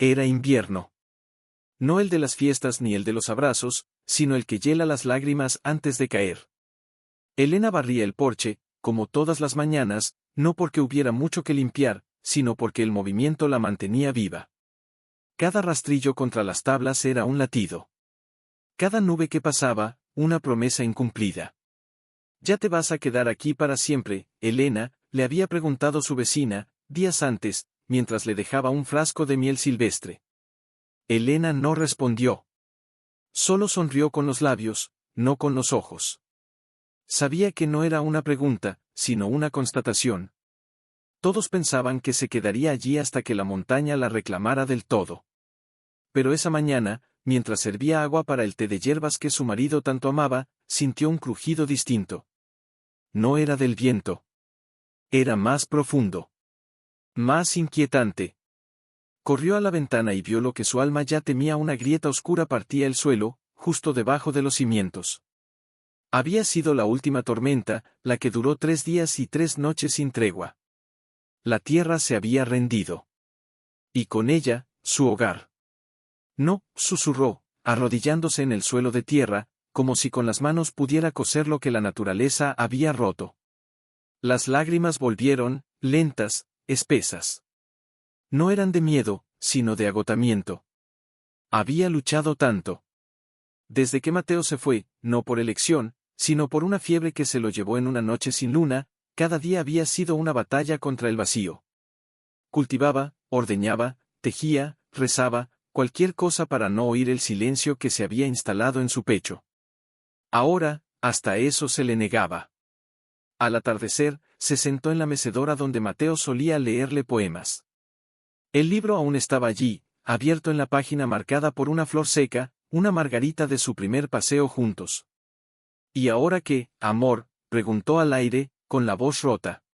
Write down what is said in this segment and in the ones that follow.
Era invierno. No el de las fiestas ni el de los abrazos, sino el que hiela las lágrimas antes de caer. Elena barría el porche, como todas las mañanas, no porque hubiera mucho que limpiar, sino porque el movimiento la mantenía viva. Cada rastrillo contra las tablas era un latido. Cada nube que pasaba, una promesa incumplida. «¿Ya te vas a quedar aquí para siempre, Elena?», le había preguntado su vecina, días antes, mientras le dejaba un frasco de miel silvestre. Elena no respondió. Solo sonrió con los labios, no con los ojos. Sabía que no era una pregunta, sino una constatación. Todos pensaban que se quedaría allí hasta que la montaña la reclamara del todo. Pero esa mañana, mientras servía agua para el té de hierbas que su marido tanto amaba, sintió un crujido distinto. No era del viento. Era más profundo. Más inquietante. Corrió a la ventana y vio lo que su alma ya temía: una grieta oscura partía el suelo, justo debajo de los cimientos. Había sido la última tormenta, la que duró 3 días y 3 noches sin tregua. La tierra se había rendido. Y con ella, su hogar. «No», susurró, arrodillándose en el suelo de tierra, como si con las manos pudiera coser lo que la naturaleza había roto. Las lágrimas volvieron, lentas, espesas. No eran de miedo, sino de agotamiento. Había luchado tanto. Desde que Mateo se fue, no por elección, sino por una fiebre que se lo llevó en una noche sin luna, cada día había sido una batalla contra el vacío. Cultivaba, ordeñaba, tejía, rezaba, cualquier cosa para no oír el silencio que se había instalado en su pecho. Ahora, hasta eso se le negaba. Al atardecer, se sentó en la mecedora donde Mateo solía leerle poemas. El libro aún estaba allí, abierto en la página marcada por una flor seca, una margarita de su primer paseo juntos. «¿Y ahora qué, amor?», preguntó al aire, con la voz rota.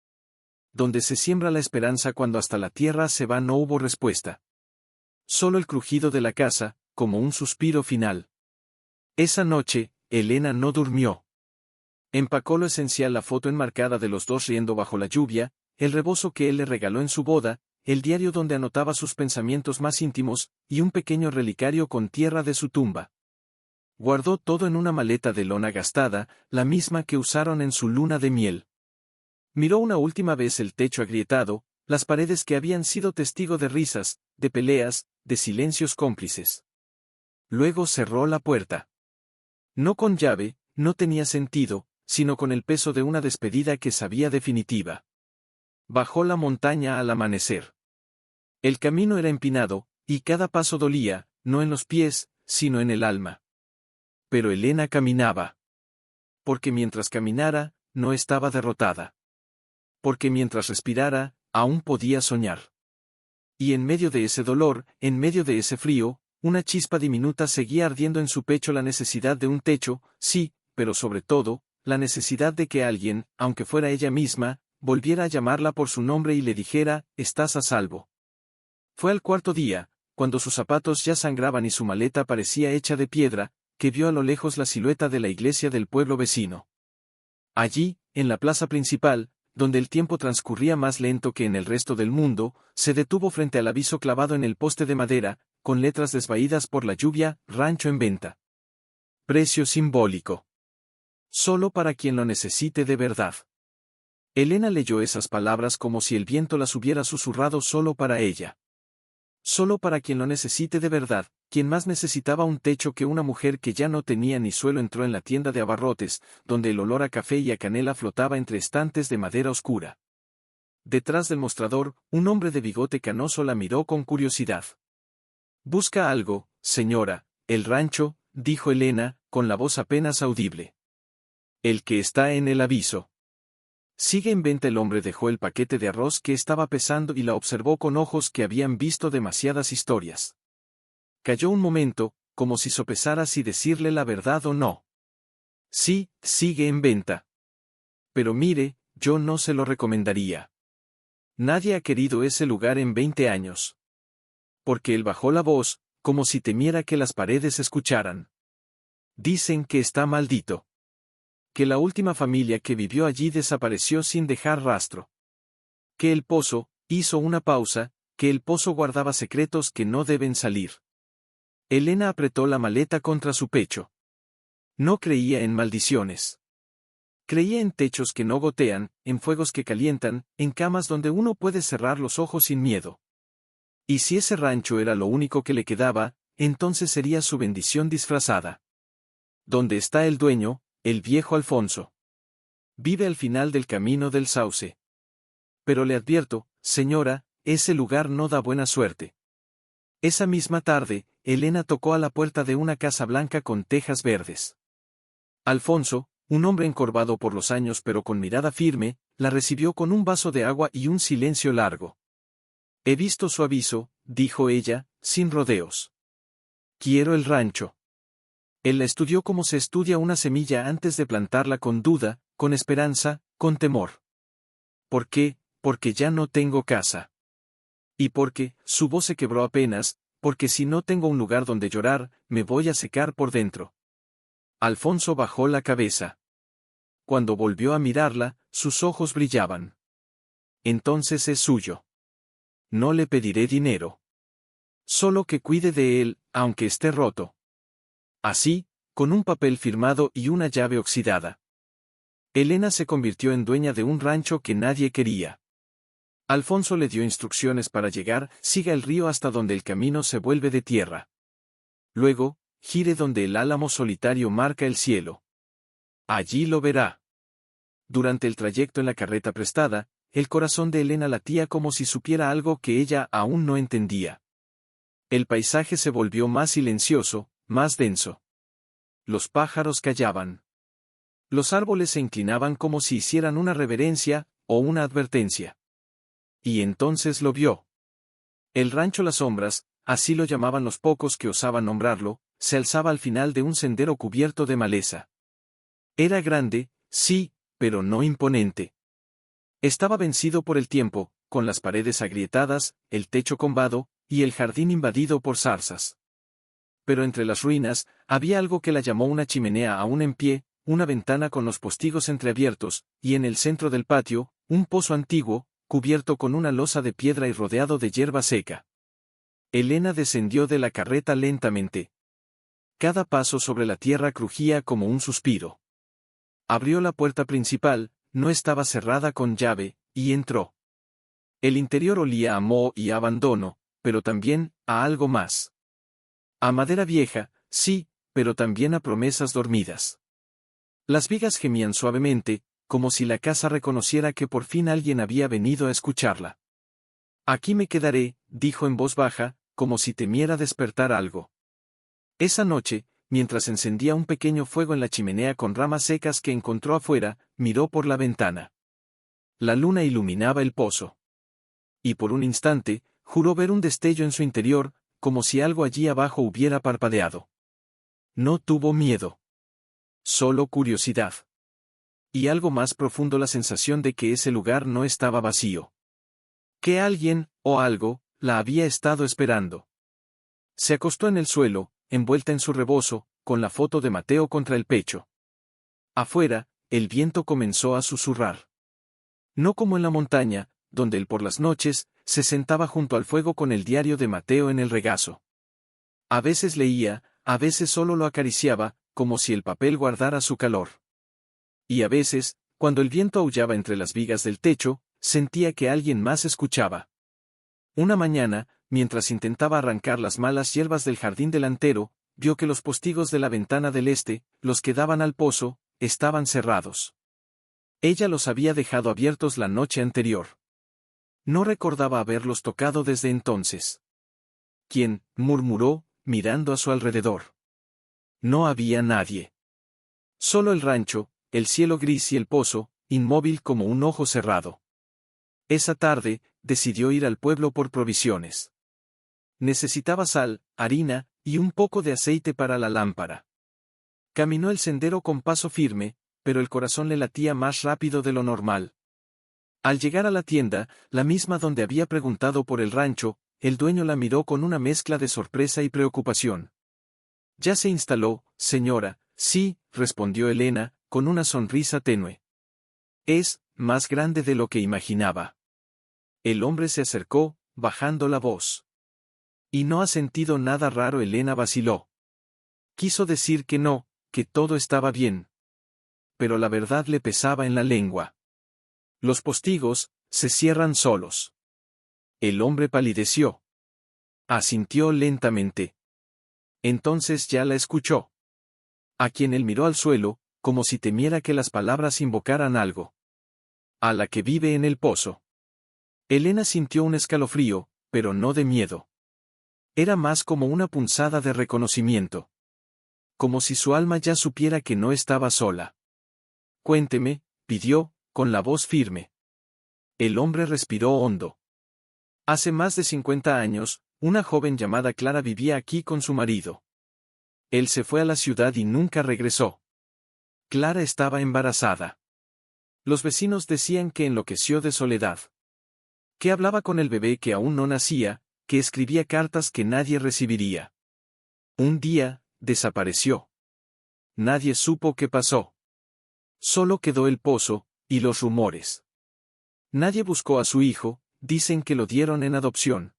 Donde se siembra la esperanza cuando hasta la tierra se va, no hubo respuesta. Solo el crujido de la casa, como un suspiro final. Esa noche, Elena no durmió. Empacó lo esencial: la foto enmarcada de los dos riendo bajo la lluvia, el rebozo que él le regaló en su boda, el diario donde anotaba sus pensamientos más íntimos, y un pequeño relicario con tierra de su tumba. Guardó todo en una maleta de lona gastada, la misma que usaron en su luna de miel. Miró una última vez el techo agrietado, las paredes que habían sido testigo de risas, de peleas, de silencios cómplices. Luego cerró la puerta. No con llave, no tenía sentido, sino con el peso de una despedida que sabía definitiva. Bajó la montaña al amanecer. El camino era empinado, y cada paso dolía, no en los pies, sino en el alma. Pero Elena caminaba. Porque mientras caminara, no estaba derrotada. Porque mientras respirara, aún podía soñar. Y en medio de ese dolor, en medio de ese frío, una chispa diminuta seguía ardiendo en su pecho: la necesidad de un techo, sí, pero sobre todo, la necesidad de que alguien, aunque fuera ella misma, volviera a llamarla por su nombre y le dijera: «Estás a salvo». Fue al 4.º día, cuando sus zapatos ya sangraban y su maleta parecía hecha de piedra, que vio a lo lejos la silueta de la iglesia del pueblo vecino. Allí, en la plaza principal, donde el tiempo transcurría más lento que en el resto del mundo, se detuvo frente al aviso clavado en el poste de madera, con letras desvaídas por la lluvia: «Rancho en venta. Precio simbólico. Solo para quien lo necesite de verdad». Elena leyó esas palabras como si el viento las hubiera susurrado solo para ella. Solo para quien lo necesite de verdad, quien más necesitaba un techo que una mujer que ya no tenía ni suelo. Entró en la tienda de abarrotes, donde el olor a café y a canela flotaba entre estantes de madera oscura. Detrás del mostrador, un hombre de bigote canoso la miró con curiosidad. «¿Busca algo, señora?». «El rancho», dijo Elena, con la voz apenas audible. «El que está en el aviso». «Sigue en venta». El hombre dejó el paquete de arroz que estaba pesando y la observó con ojos que habían visto demasiadas historias. Calló un momento, como si sopesara si decirle la verdad o no. «Sí, sigue en venta. Pero mire, yo no se lo recomendaría. Nadie ha querido ese lugar en 20 años». Porque él bajó la voz, como si temiera que las paredes escucharan. «Dicen que está maldito. Que la última familia que vivió allí desapareció sin dejar rastro. Que el pozo», hizo una pausa, que el pozo guardaba secretos que no deben salir. Elena apretó la maleta contra su pecho. No creía en maldiciones. Creía en techos que no gotean, en fuegos que calientan, en camas donde uno puede cerrar los ojos sin miedo. Y si ese rancho era lo único que le quedaba, entonces sería su bendición disfrazada. ¿Dónde está el dueño, el viejo Alfonso? Vive al final del camino del sauce. Pero le advierto, señora, ese lugar no da buena suerte. Esa misma tarde, Elena tocó a la puerta de una casa blanca con tejas verdes. Alfonso, un hombre encorvado por los años pero con mirada firme, la recibió con un vaso de agua y un silencio largo. He visto su aviso, dijo ella, sin rodeos. Quiero el rancho. Él la estudió como se estudia una semilla antes de plantarla, con duda, con esperanza, con temor. ¿Por qué? Porque ya no tengo casa. Y porque, su voz se quebró apenas, porque si no tengo un lugar donde llorar, me voy a secar por dentro. Alfonso bajó la cabeza. Cuando volvió a mirarla, sus ojos brillaban. Entonces es suyo. No le pediré dinero. Solo que cuide de él, aunque esté roto. Así, con un papel firmado y una llave oxidada. Elena se convirtió en dueña de un rancho que nadie quería. Alfonso le dio instrucciones para llegar: siga el río hasta donde el camino se vuelve de tierra. Luego, gire donde el álamo solitario marca el cielo. Allí lo verá. Durante el trayecto en la carreta prestada, el corazón de Elena latía como si supiera algo que ella aún no entendía. El paisaje se volvió más silencioso, más denso. Los pájaros callaban. Los árboles se inclinaban como si hicieran una reverencia, o una advertencia. Y entonces lo vio. El rancho Las Sombras, así lo llamaban los pocos que osaban nombrarlo, se alzaba al final de un sendero cubierto de maleza. Era grande, sí, pero no imponente. Estaba vencido por el tiempo, con las paredes agrietadas, el techo combado, y el jardín invadido por zarzas. Pero entre las ruinas, había algo que la llamó: una chimenea aún en pie, una ventana con los postigos entreabiertos, y en el centro del patio, un pozo antiguo, cubierto con una losa de piedra y rodeado de hierba seca. Elena descendió de la carreta lentamente. Cada paso sobre la tierra crujía como un suspiro. Abrió la puerta principal, no estaba cerrada con llave, y entró. El interior olía a moho y a abandono, pero también a algo más. A madera vieja, sí, pero también a promesas dormidas. Las vigas gemían suavemente, como si la casa reconociera que por fin alguien había venido a escucharla. Aquí me quedaré, dijo en voz baja, como si temiera despertar algo. Esa noche, mientras encendía un pequeño fuego en la chimenea con ramas secas que encontró afuera, miró por la ventana. La luna iluminaba el pozo. Y por un instante, juró ver un destello en su interior, como si algo allí abajo hubiera parpadeado. No tuvo miedo. Solo curiosidad. Y algo más profundo: la sensación de que ese lugar no estaba vacío. Que alguien, o algo, la había estado esperando. Se acostó en el suelo, envuelta en su rebozo, con la foto de Mateo contra el pecho. Afuera, el viento comenzó a susurrar. No como en la montaña, donde él por las noches, se sentaba junto al fuego con el diario de Mateo en el regazo. A veces leía, a veces solo lo acariciaba, como si el papel guardara su calor. Y a veces, cuando el viento aullaba entre las vigas del techo, sentía que alguien más escuchaba. Una mañana, mientras intentaba arrancar las malas hierbas del jardín delantero, vio que los postigos de la ventana del este, los que daban al pozo, estaban cerrados. Ella los había dejado abiertos la noche anterior. No recordaba haberlos tocado desde entonces. ¿Quién?, murmuró, mirando a su alrededor. No había nadie. Solo el rancho, el cielo gris y el pozo, inmóvil como un ojo cerrado. Esa tarde, decidió ir al pueblo por provisiones. Necesitaba sal, harina, y un poco de aceite para la lámpara. Caminó el sendero con paso firme, pero el corazón le latía más rápido de lo normal. Al llegar a la tienda, la misma donde había preguntado por el rancho, el dueño la miró con una mezcla de sorpresa y preocupación. «¿Ya se instaló, señora?» «Sí», respondió Elena, con una sonrisa tenue. «Es más grande de lo que imaginaba». El hombre se acercó, bajando la voz. ¿Y no has sentido nada raro? Elena vaciló. Quiso decir que no, que todo estaba bien. Pero la verdad le pesaba en la lengua. Los postigos se cierran solos. El hombre palideció. Asintió lentamente. Entonces ya la escuchó. A quien él miró al suelo, como si temiera que las palabras invocaran algo. A la que vive en el pozo. Elena sintió un escalofrío, pero no de miedo. Era más como una punzada de reconocimiento. Como si su alma ya supiera que no estaba sola. Cuénteme, pidió, con la voz firme. El hombre respiró hondo. Hace más de 50 años, una joven llamada Clara vivía aquí con su marido. Él se fue a la ciudad y nunca regresó. Clara estaba embarazada. Los vecinos decían que enloqueció de soledad. Que hablaba con el bebé que aún no nacía, que escribía cartas que nadie recibiría. Un día, desapareció. Nadie supo qué pasó. Solo quedó el pozo, y los rumores. Nadie buscó a su hijo, dicen que lo dieron en adopción.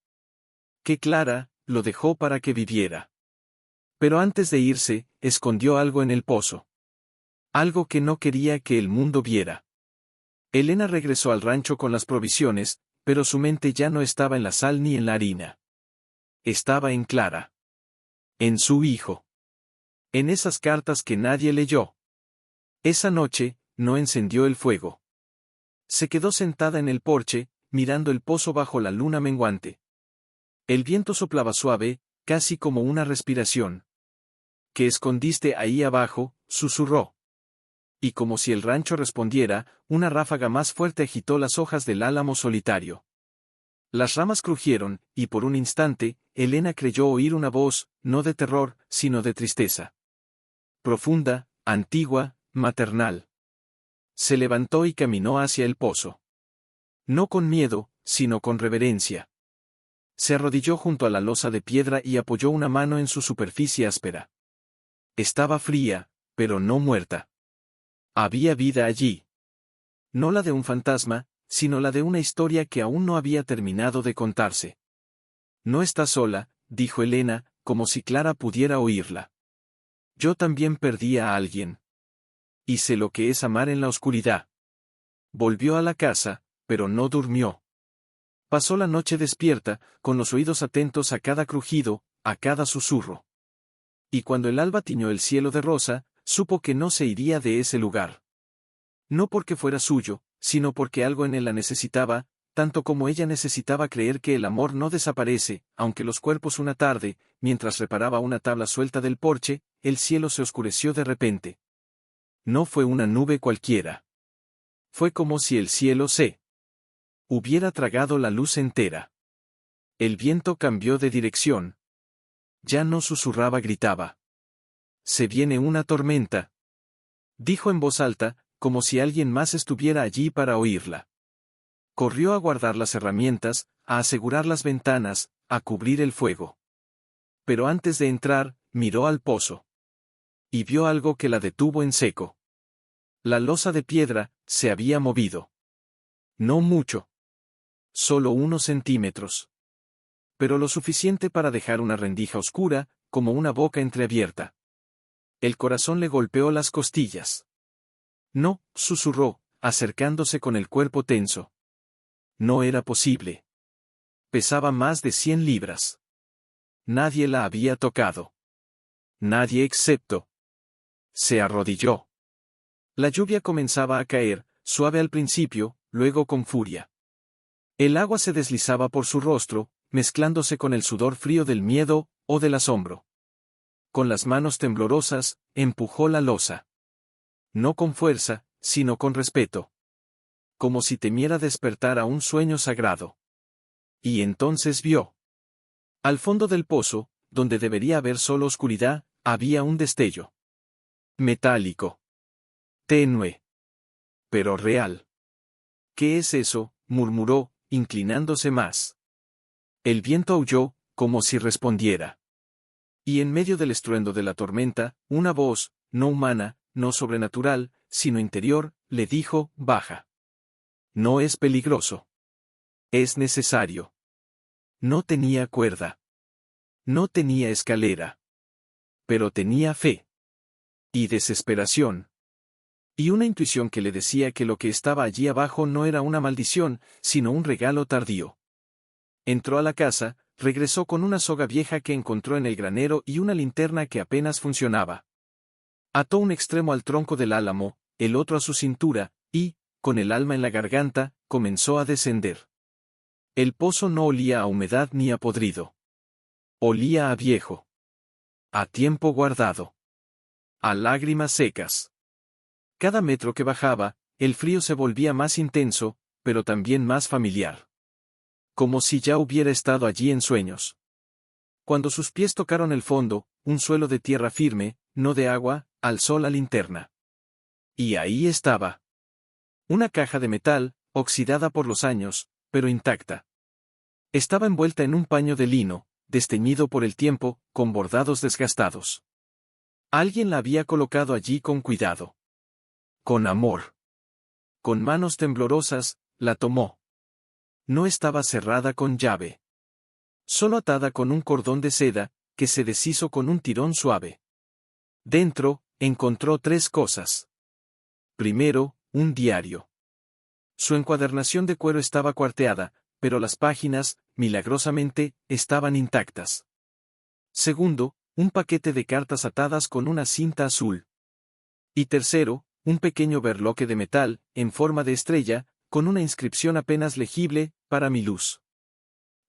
Que Clara lo dejó para que viviera. Pero antes de irse, escondió algo en el pozo. Algo que no quería que el mundo viera. Elena regresó al rancho con las provisiones, pero su mente ya no estaba en la sal ni en la harina. Estaba en Clara. En su hijo. En esas cartas que nadie leyó. Esa noche, no encendió el fuego. Se quedó sentada en el porche, mirando el pozo bajo la luna menguante. El viento soplaba suave, casi como una respiración. ¿Qué escondiste ahí abajo?, susurró. Y como si el rancho respondiera, una ráfaga más fuerte agitó las hojas del álamo solitario. Las ramas crujieron, y por un instante, Elena creyó oír una voz, no de terror, sino de tristeza. Profunda, antigua, maternal. Se levantó y caminó hacia el pozo. No con miedo, sino con reverencia. Se arrodilló junto a la losa de piedra y apoyó una mano en su superficie áspera. Estaba fría, pero no muerta. Había vida allí. No la de un fantasma, sino la de una historia que aún no había terminado de contarse. No está sola, dijo Elena, como si Clara pudiera oírla. Yo también perdí a alguien. Y sé lo que es amar en la oscuridad. Volvió a la casa, pero no durmió. Pasó la noche despierta, con los oídos atentos a cada crujido, a cada susurro. Y cuando el alba tiñó el cielo de rosa, supo que no se iría de ese lugar. No porque fuera suyo, sino porque algo en él la necesitaba, tanto como ella necesitaba creer que el amor no desaparece, aunque los cuerpos una tarde, mientras reparaba una tabla suelta del porche, el cielo se oscureció de repente. No fue una nube cualquiera. Fue como si el cielo se hubiera tragado la luz entera. El viento cambió de dirección. Ya no susurraba, gritaba. Se viene una tormenta. Dijo en voz alta, como si alguien más estuviera allí para oírla. Corrió a guardar las herramientas, a asegurar las ventanas, a cubrir el fuego. Pero antes de entrar, miró al pozo. Y vio algo que la detuvo en seco. La losa de piedra se había movido. No mucho. Solo unos centímetros. Pero lo suficiente para dejar una rendija oscura, como una boca entreabierta. El corazón le golpeó las costillas. No, susurró, acercándose con el cuerpo tenso. No era posible. Pesaba más de 100 libras. Nadie la había tocado. Nadie excepto. Se arrodilló. La lluvia comenzaba a caer, suave al principio, luego con furia. El agua se deslizaba por su rostro, mezclándose con el sudor frío del miedo, o del asombro. Con las manos temblorosas, empujó la losa. No con fuerza, sino con respeto. Como si temiera despertar a un sueño sagrado. Y entonces vio. Al fondo del pozo, donde debería haber solo oscuridad, había un destello. Metálico. Tenue. Pero real. ¿Qué es eso?, murmuró, inclinándose más. El viento aulló, como si respondiera. Y en medio del estruendo de la tormenta, una voz, no humana, no sobrenatural, sino interior, le dijo, baja. No es peligroso. Es necesario. No tenía cuerda. No tenía escalera. Pero tenía fe. Y desesperación. Y una intuición que le decía que lo que estaba allí abajo no era una maldición, sino un regalo tardío. Entró a la casa, regresó con una soga vieja que encontró en el granero y una linterna que apenas funcionaba. Ató un extremo al tronco del álamo, el otro a su cintura, y, con el alma en la garganta, comenzó a descender. El pozo no olía a humedad ni a podrido. Olía a viejo. A tiempo guardado. A lágrimas secas. Cada metro que bajaba, el frío se volvía más intenso, pero también más familiar. Como si ya hubiera estado allí en sueños. Cuando sus pies tocaron el fondo, un suelo de tierra firme, no de agua, alzó la linterna. Y ahí estaba. Una caja de metal, oxidada por los años, pero intacta. Estaba envuelta en un paño de lino, desteñido por el tiempo, con bordados desgastados. Alguien la había colocado allí con cuidado. Con amor. Con manos temblorosas, la tomó. No estaba cerrada con llave. Solo atada con un cordón de seda, que se deshizo con un tirón suave. Dentro, encontró 3 cosas. Primero, un diario. Su encuadernación de cuero estaba cuarteada, pero las páginas, milagrosamente, estaban intactas. Segundo, un paquete de cartas atadas con una cinta azul. Y tercero, un pequeño berloque de metal, en forma de estrella, con una inscripción apenas legible, para mi luz.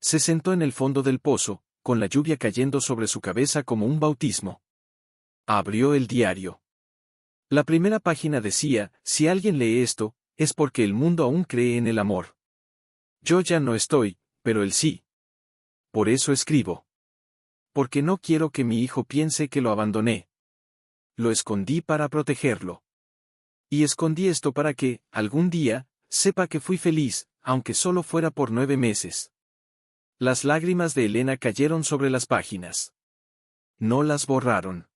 Se sentó en el fondo del pozo, con la lluvia cayendo sobre su cabeza como un bautismo. Abrió el diario. La primera página decía, si alguien lee esto, es porque el mundo aún cree en el amor. Yo ya no estoy, pero él sí. Por eso escribo. Porque no quiero que mi hijo piense que lo abandoné. Lo escondí para protegerlo. Y escondí esto para que, algún día, sepa que fui feliz, aunque solo fuera por 9 meses. Las lágrimas de Elena cayeron sobre las páginas. No las borraron.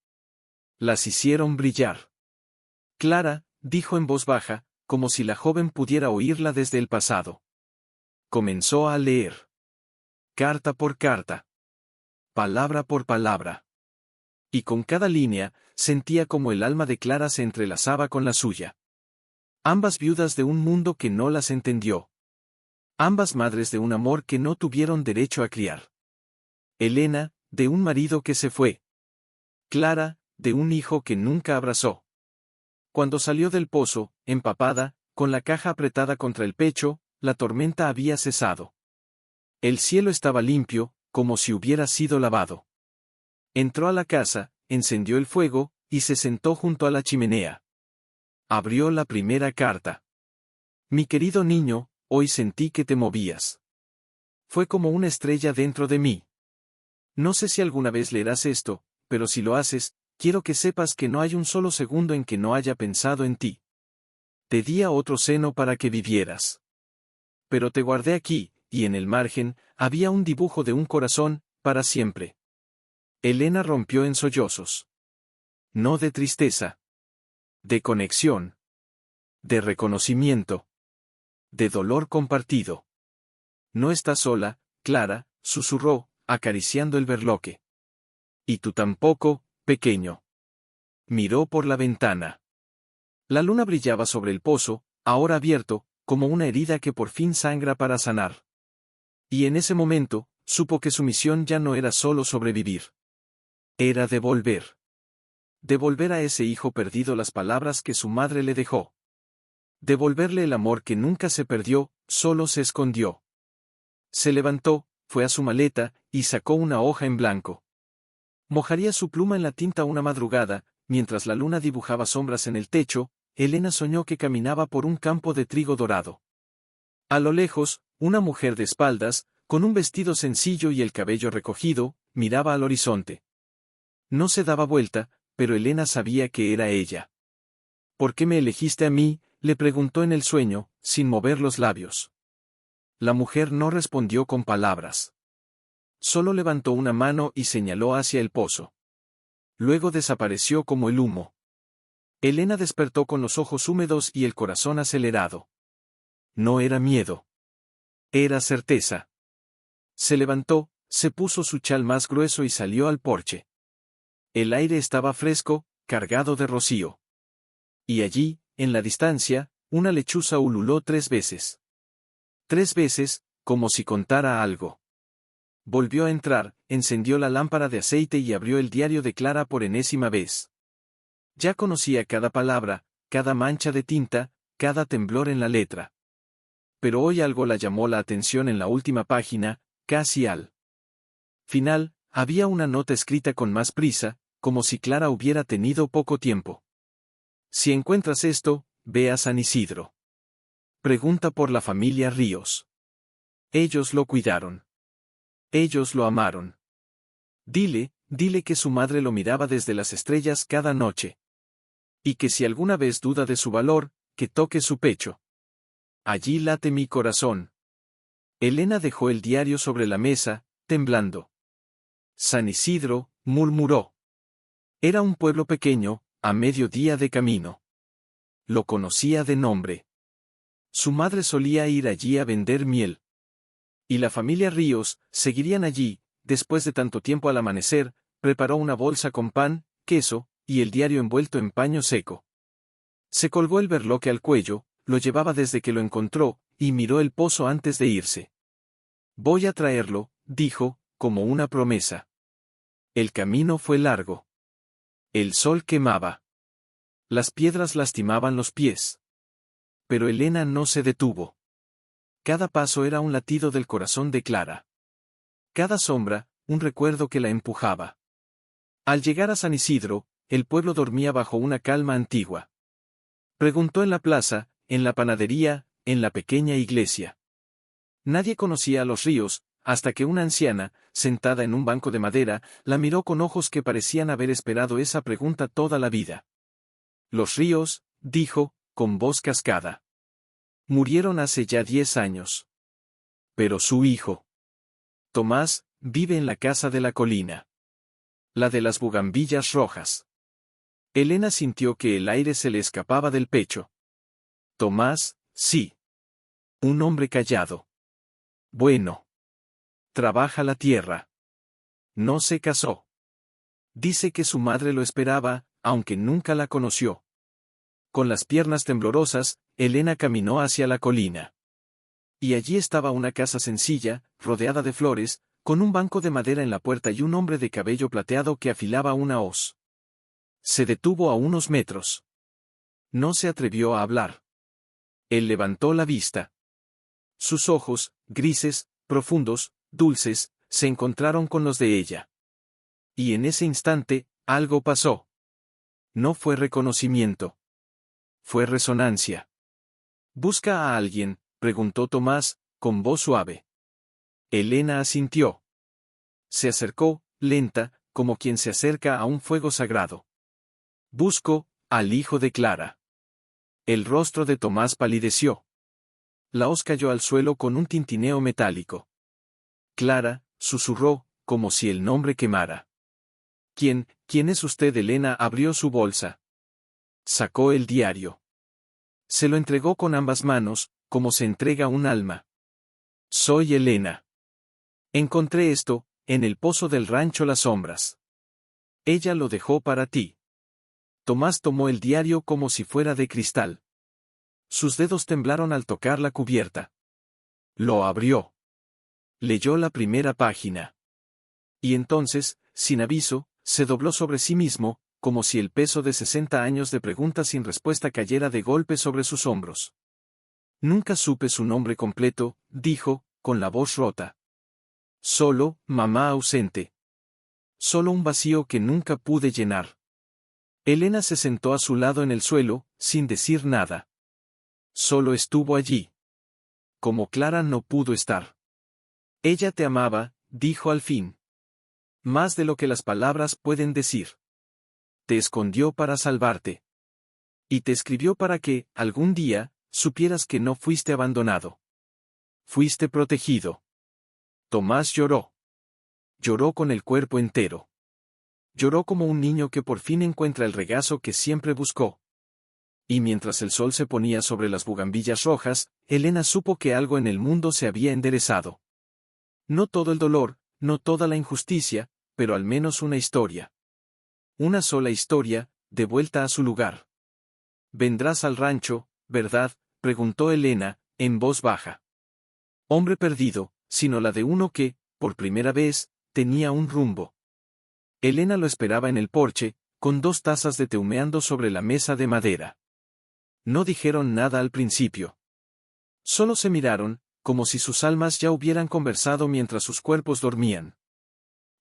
Las hicieron brillar. Clara, dijo en voz baja, como si la joven pudiera oírla desde el pasado. Comenzó a leer. Carta por carta. Palabra por palabra. Y con cada línea, sentía como el alma de Clara se entrelazaba con la suya. Ambas viudas de un mundo que no las entendió. Ambas madres de un amor que no tuvieron derecho a criar. Elena, de un marido que se fue. Clara, de un hijo que nunca abrazó. Cuando salió del pozo, empapada, con la caja apretada contra el pecho, la tormenta había cesado. El cielo estaba limpio, como si hubiera sido lavado. Entró a la casa, encendió el fuego, y se sentó junto a la chimenea. Abrió la primera carta. Mi querido niño, hoy sentí que te movías. Fue como una estrella dentro de mí. No sé si alguna vez leerás esto, pero si lo haces, quiero que sepas que no hay un solo segundo en que no haya pensado en ti. Te di a otro seno para que vivieras. Pero te guardé aquí, y en el margen, había un dibujo de un corazón, para siempre. Elena rompió en sollozos. No de tristeza. De conexión. De reconocimiento. De dolor compartido. No estás sola, Clara, susurró, acariciando el berloque. Y tú tampoco, pequeño. Miró por la ventana. La luna brillaba sobre el pozo, ahora abierto, como una herida que por fin sangra para sanar. Y en ese momento, supo que su misión ya no era solo sobrevivir. Era devolver. Devolver a ese hijo perdido las palabras que su madre le dejó. Devolverle el amor que nunca se perdió, solo se escondió. Se levantó, fue a su maleta, y sacó una hoja en blanco. Mojaría su pluma en la tinta una madrugada, mientras la luna dibujaba sombras en el techo, Elena soñó que caminaba por un campo de trigo dorado. A lo lejos, una mujer de espaldas, con un vestido sencillo y el cabello recogido, miraba al horizonte. No se daba vuelta, pero Elena sabía que era ella. ¿Por qué me elegiste a mí?, le preguntó en el sueño, sin mover los labios. La mujer no respondió con palabras. Solo levantó una mano y señaló hacia el pozo. Luego desapareció como el humo. Elena despertó con los ojos húmedos y el corazón acelerado. No era miedo. Era certeza. Se levantó, se puso su chal más grueso y salió al porche. El aire estaba fresco, cargado de rocío. Y allí, en la distancia, una lechuza ululó 3 veces. 3 veces, como si contara algo. Volvió a entrar, encendió la lámpara de aceite y abrió el diario de Clara por enésima vez. Ya conocía cada palabra, cada mancha de tinta, cada temblor en la letra. Pero hoy algo la llamó la atención en la última página, casi al final, había una nota escrita con más prisa, como si Clara hubiera tenido poco tiempo. Si encuentras esto, ve a San Isidro. Pregunta por la familia Ríos. Ellos lo cuidaron. Ellos lo amaron. Dile que su madre lo miraba desde las estrellas cada noche. Y que si alguna vez duda de su valor, que toque su pecho. Allí late mi corazón. Elena dejó el diario sobre la mesa, temblando. San Isidro, murmuró. Era un pueblo pequeño, a medio día de camino. Lo conocía de nombre. Su madre solía ir allí a vender miel. Y la familia Ríos, seguirían allí, después de tanto tiempo al amanecer, preparó una bolsa con pan, queso, y el diario envuelto en paño seco. Se colgó el berloque al cuello, lo llevaba desde que lo encontró, y miró el pozo antes de irse. Voy a traerlo, dijo, como una promesa. El camino fue largo. El sol quemaba. Las piedras lastimaban los pies. Pero Elena no se detuvo. Cada paso era un latido del corazón de Clara. Cada sombra, un recuerdo que la empujaba. Al llegar a San Isidro, el pueblo dormía bajo una calma antigua. Preguntó en la plaza, en la panadería, en la pequeña iglesia. Nadie conocía a los Ríos, hasta que una anciana, sentada en un banco de madera, la miró con ojos que parecían haber esperado esa pregunta toda la vida. Los Ríos, dijo, con voz cascada. Murieron hace ya 10 años. Pero su hijo, Tomás, vive en la casa de la colina. La de las bugambillas rojas. Elena sintió que el aire se le escapaba del pecho. Tomás, sí. Un hombre callado. Bueno. Trabaja la tierra. No se casó. Dice que su madre lo esperaba, aunque nunca la conoció. Con las piernas temblorosas, Elena caminó hacia la colina. Y allí estaba una casa sencilla, rodeada de flores, con un banco de madera en la puerta y un hombre de cabello plateado que afilaba una hoz. Se detuvo a unos metros. No se atrevió a hablar. Él levantó la vista. Sus ojos, grises, profundos, dulces, se encontraron con los de ella. Y en ese instante, algo pasó. No fue reconocimiento. Fue resonancia. «¿Busca a alguien?», preguntó Tomás, con voz suave. Elena asintió. Se acercó, lenta, como quien se acerca a un fuego sagrado. «Busco al hijo de Clara». El rostro de Tomás palideció. La hoz cayó al suelo con un tintineo metálico. «Clara», susurró, como si el nombre quemara. ¿Quién es usted?» Elena abrió su bolsa. Sacó el diario. Se lo entregó con ambas manos, como se entrega un alma. «Soy Elena. Encontré esto, en el pozo del rancho Las Sombras. Ella lo dejó para ti». Tomás tomó el diario como si fuera de cristal. Sus dedos temblaron al tocar la cubierta. Lo abrió. Leyó la primera página. Y entonces, sin aviso, se dobló sobre sí mismo, como si el peso de 60 años de preguntas sin respuesta cayera de golpe sobre sus hombros. «Nunca supe su nombre completo», dijo, con la voz rota. «Solo, mamá ausente. Solo un vacío que nunca pude llenar». Elena se sentó a su lado en el suelo, sin decir nada. Solo estuvo allí. Como Clara no pudo estar. «Ella te amaba», dijo al fin. «Más de lo que las palabras pueden decir. Te escondió para salvarte. Y te escribió para que, algún día, supieras que no fuiste abandonado. Fuiste protegido». Tomás lloró. Lloró con el cuerpo entero. Lloró como un niño que por fin encuentra el regazo que siempre buscó. Y mientras el sol se ponía sobre las bugambillas rojas, Elena supo que algo en el mundo se había enderezado. No todo el dolor, no toda la injusticia, pero al menos una historia. Una sola historia, de vuelta a su lugar. «Vendrás al rancho, ¿verdad?», preguntó Elena, en voz baja. Hombre perdido, sino la de uno que, por primera vez, tenía un rumbo. Elena lo esperaba en el porche, con 2 tazas de té humeando sobre la mesa de madera. No dijeron nada al principio. Solo se miraron, como si sus almas ya hubieran conversado mientras sus cuerpos dormían.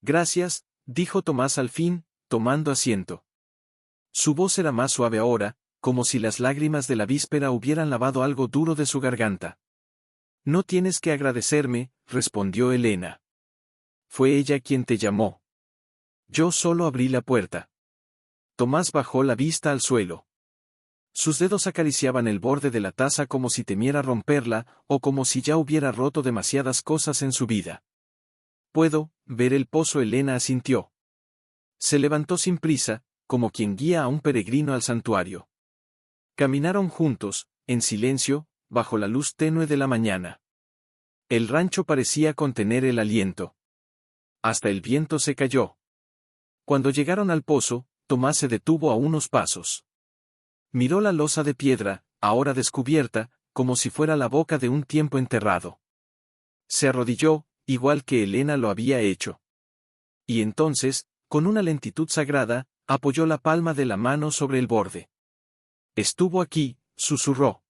«Gracias», dijo Tomás al fin, tomando asiento. Su voz era más suave ahora, como si las lágrimas de la víspera hubieran lavado algo duro de su garganta. «No tienes que agradecerme», respondió Elena. «Fue ella quien te llamó. Yo solo abrí la puerta». Tomás bajó la vista al suelo. Sus dedos acariciaban el borde de la taza como si temiera romperla, o como si ya hubiera roto demasiadas cosas en su vida. «Puedo ver el pozo», Elena asintió. Se levantó sin prisa, como quien guía a un peregrino al santuario. Caminaron juntos, en silencio, bajo la luz tenue de la mañana. El rancho parecía contener el aliento. Hasta el viento se calló. Cuando llegaron al pozo, Tomás se detuvo a unos pasos. Miró la losa de piedra, ahora descubierta, como si fuera la boca de un tiempo enterrado. Se arrodilló, igual que Elena lo había hecho. Y entonces, con una lentitud sagrada, apoyó la palma de la mano sobre el borde. «Estuvo aquí», susurró.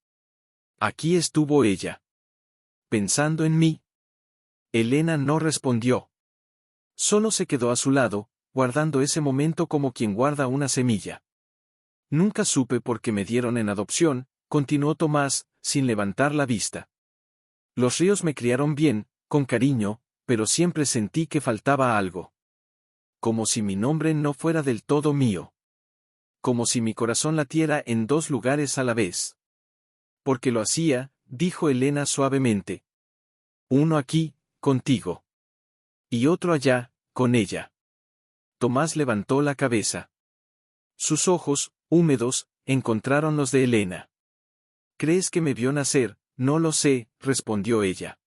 «Aquí estuvo ella. Pensando en mí». Elena no respondió. Solo se quedó a su lado, guardando ese momento como quien guarda una semilla. «Nunca supe por qué me dieron en adopción», continuó Tomás, sin levantar la vista. «Los ríos me criaron bien, con cariño, pero siempre sentí que faltaba algo. Como si mi nombre no fuera del todo mío. Como si mi corazón latiera en 2 lugares a la vez. Porque lo hacía», dijo Elena suavemente. «Uno aquí, contigo. Y otro allá, con ella». Tomás levantó la cabeza. Sus ojos, húmedos, encontraron los de Elena. «¿Crees que me vio nacer?». «No lo sé», respondió ella.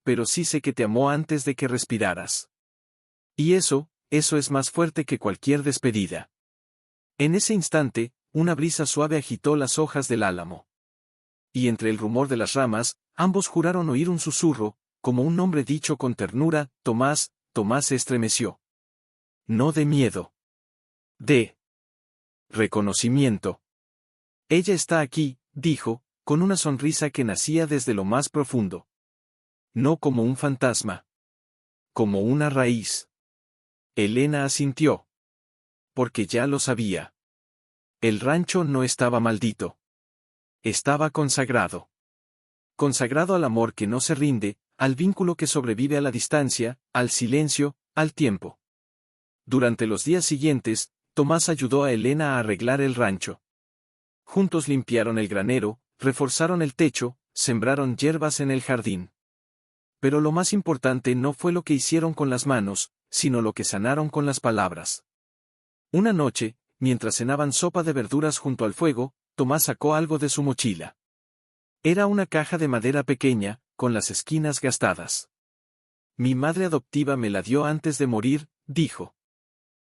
«Pero sí sé que te amó antes de que respiraras. Y eso es más fuerte que cualquier despedida». En ese instante, una brisa suave agitó las hojas del álamo. Y entre el rumor de las ramas, ambos juraron oír un susurro, como un nombre dicho con ternura: «Tomás». Tomás se estremeció. No de miedo. De reconocimiento. «Ella está aquí», dijo, con una sonrisa que nacía desde lo más profundo. No como un fantasma. Como una raíz. Elena asintió. Porque ya lo sabía. El rancho no estaba maldito. Estaba consagrado. Consagrado al amor que no se rinde, al vínculo que sobrevive a la distancia, al silencio, al tiempo. Durante los días siguientes, Tomás ayudó a Elena a arreglar el rancho. Juntos limpiaron el granero, reforzaron el techo, sembraron hierbas en el jardín. Pero lo más importante no fue lo que hicieron con las manos, sino lo que sanaron con las palabras. Una noche, mientras cenaban sopa de verduras junto al fuego, Tomás sacó algo de su mochila. Era una caja de madera pequeña, con las esquinas gastadas. «Mi madre adoptiva me la dio antes de morir», dijo.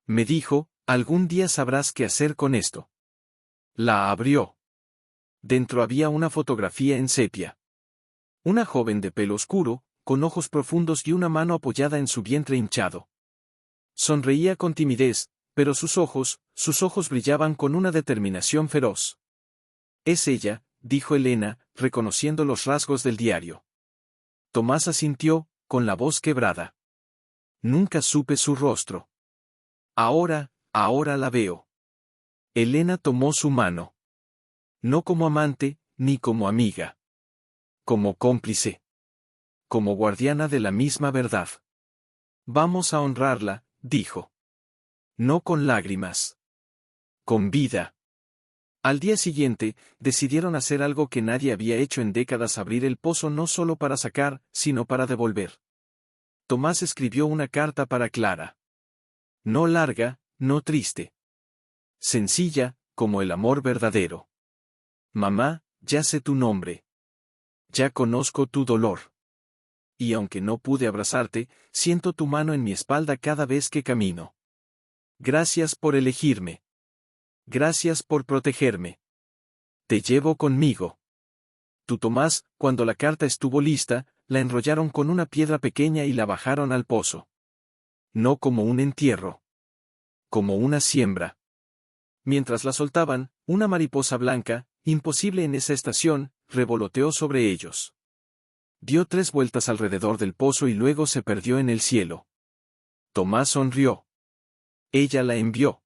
«Me dijo, algún día sabrás qué hacer con esto». La abrió. Dentro había una fotografía en sepia. Una joven de pelo oscuro, con ojos profundos y una mano apoyada en su vientre hinchado. Sonreía con timidez, pero sus ojos brillaban con una determinación feroz. «Es ella», dijo Elena, reconociendo los rasgos del diario. Tomás asintió, con la voz quebrada. «Nunca supe su rostro. Ahora la veo». Elena tomó su mano. No como amante, ni como amiga. Como cómplice. Como guardiana de la misma verdad. «Vamos a honrarla», dijo. «No con lágrimas. Con vida». Al día siguiente, decidieron hacer algo que nadie había hecho en décadas: abrir el pozo no solo para sacar, sino para devolver. Tomás escribió una carta para Clara. No larga, no triste. Sencilla, como el amor verdadero. «Mamá, ya sé tu nombre. Ya conozco tu dolor. y aunque no pude abrazarte, siento tu mano en mi espalda cada vez que camino. Gracias por elegirme. Gracias por protegerme. Te llevo conmigo. Tú, Tomás, cuando la carta estuvo lista, la enrollaron con una piedra pequeña y la bajaron al pozo. No como un entierro. Como una siembra. Mientras la soltaban, una mariposa blanca, imposible en esa estación, revoloteó sobre ellos. Dio 3 vueltas alrededor del pozo y luego se perdió en el cielo. Tomás sonrió. Ella la envió.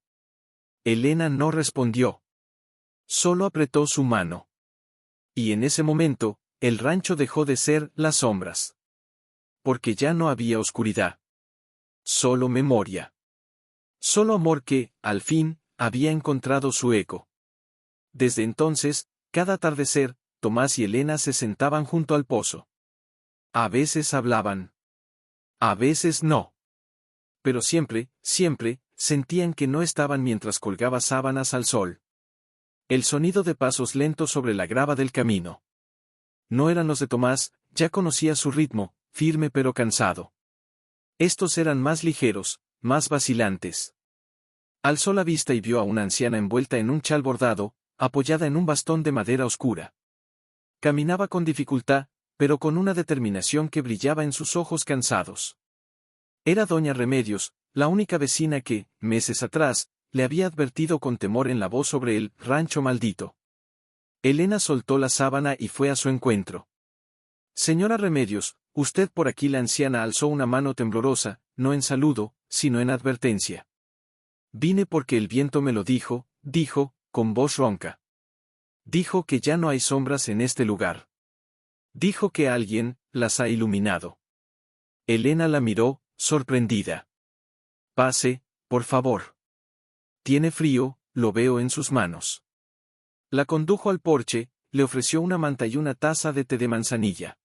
Elena no respondió. Solo apretó su mano. Y en ese momento, el rancho dejó de ser las sombras. Porque ya no había oscuridad. Solo memoria. Solo amor que, al fin, había encontrado su eco. Desde entonces, cada atardecer, Tomás y Elena se sentaban junto al pozo. A veces hablaban. A veces no. Pero siempre, siempre, sentían que no estaban mientras colgaba sábanas al sol. El sonido de pasos lentos sobre la grava del camino. No eran los de Tomás, ya conocía su ritmo, firme pero cansado. Estos eran más ligeros, más vacilantes. Alzó la vista y vio a una anciana envuelta en un chal bordado, apoyada en un bastón de madera oscura. Caminaba con dificultad, pero con una determinación que brillaba en sus ojos cansados. Era doña Remedios, la única vecina que, meses atrás, le había advertido con temor en la voz sobre el rancho maldito. Elena soltó la sábana y fue a su encuentro. Señora Remedios, usted por aquí. La anciana alzó una mano temblorosa, no en saludo, sino en advertencia. Vine porque el viento me lo dijo, con voz ronca. Dijo que ya no hay sombras en este lugar. Dijo que alguien las ha iluminado. Elena la miró, sorprendida. Pase, por favor. Tiene frío, lo veo en sus manos. La condujo al porche, le ofreció una manta y una taza de té de manzanilla.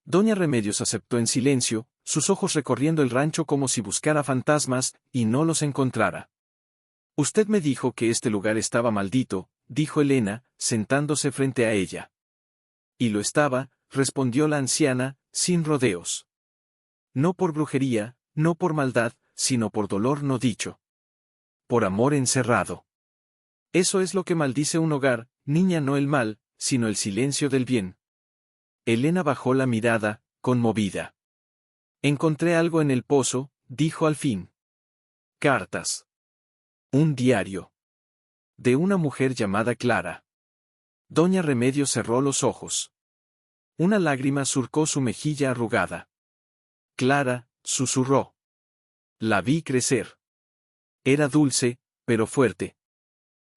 Doña Remedios aceptó en silencio, sus ojos recorriendo el rancho como si buscara fantasmas, y no los encontrara. Usted me dijo que este lugar estaba maldito, dijo Elena, sentándose frente a ella. Y lo estaba, respondió la anciana, sin rodeos. No por brujería, no por maldad, sino por dolor no dicho. Por amor encerrado. Eso es lo que maldice un hogar, niña, no el mal, sino el silencio del bien. Elena bajó la mirada, conmovida. Encontré algo en el pozo, dijo al fin. Cartas. Un diario. De una mujer llamada Clara. Doña Remedios cerró los ojos. Una lágrima surcó su mejilla arrugada. Clara, susurró. La vi crecer. Era dulce, pero fuerte.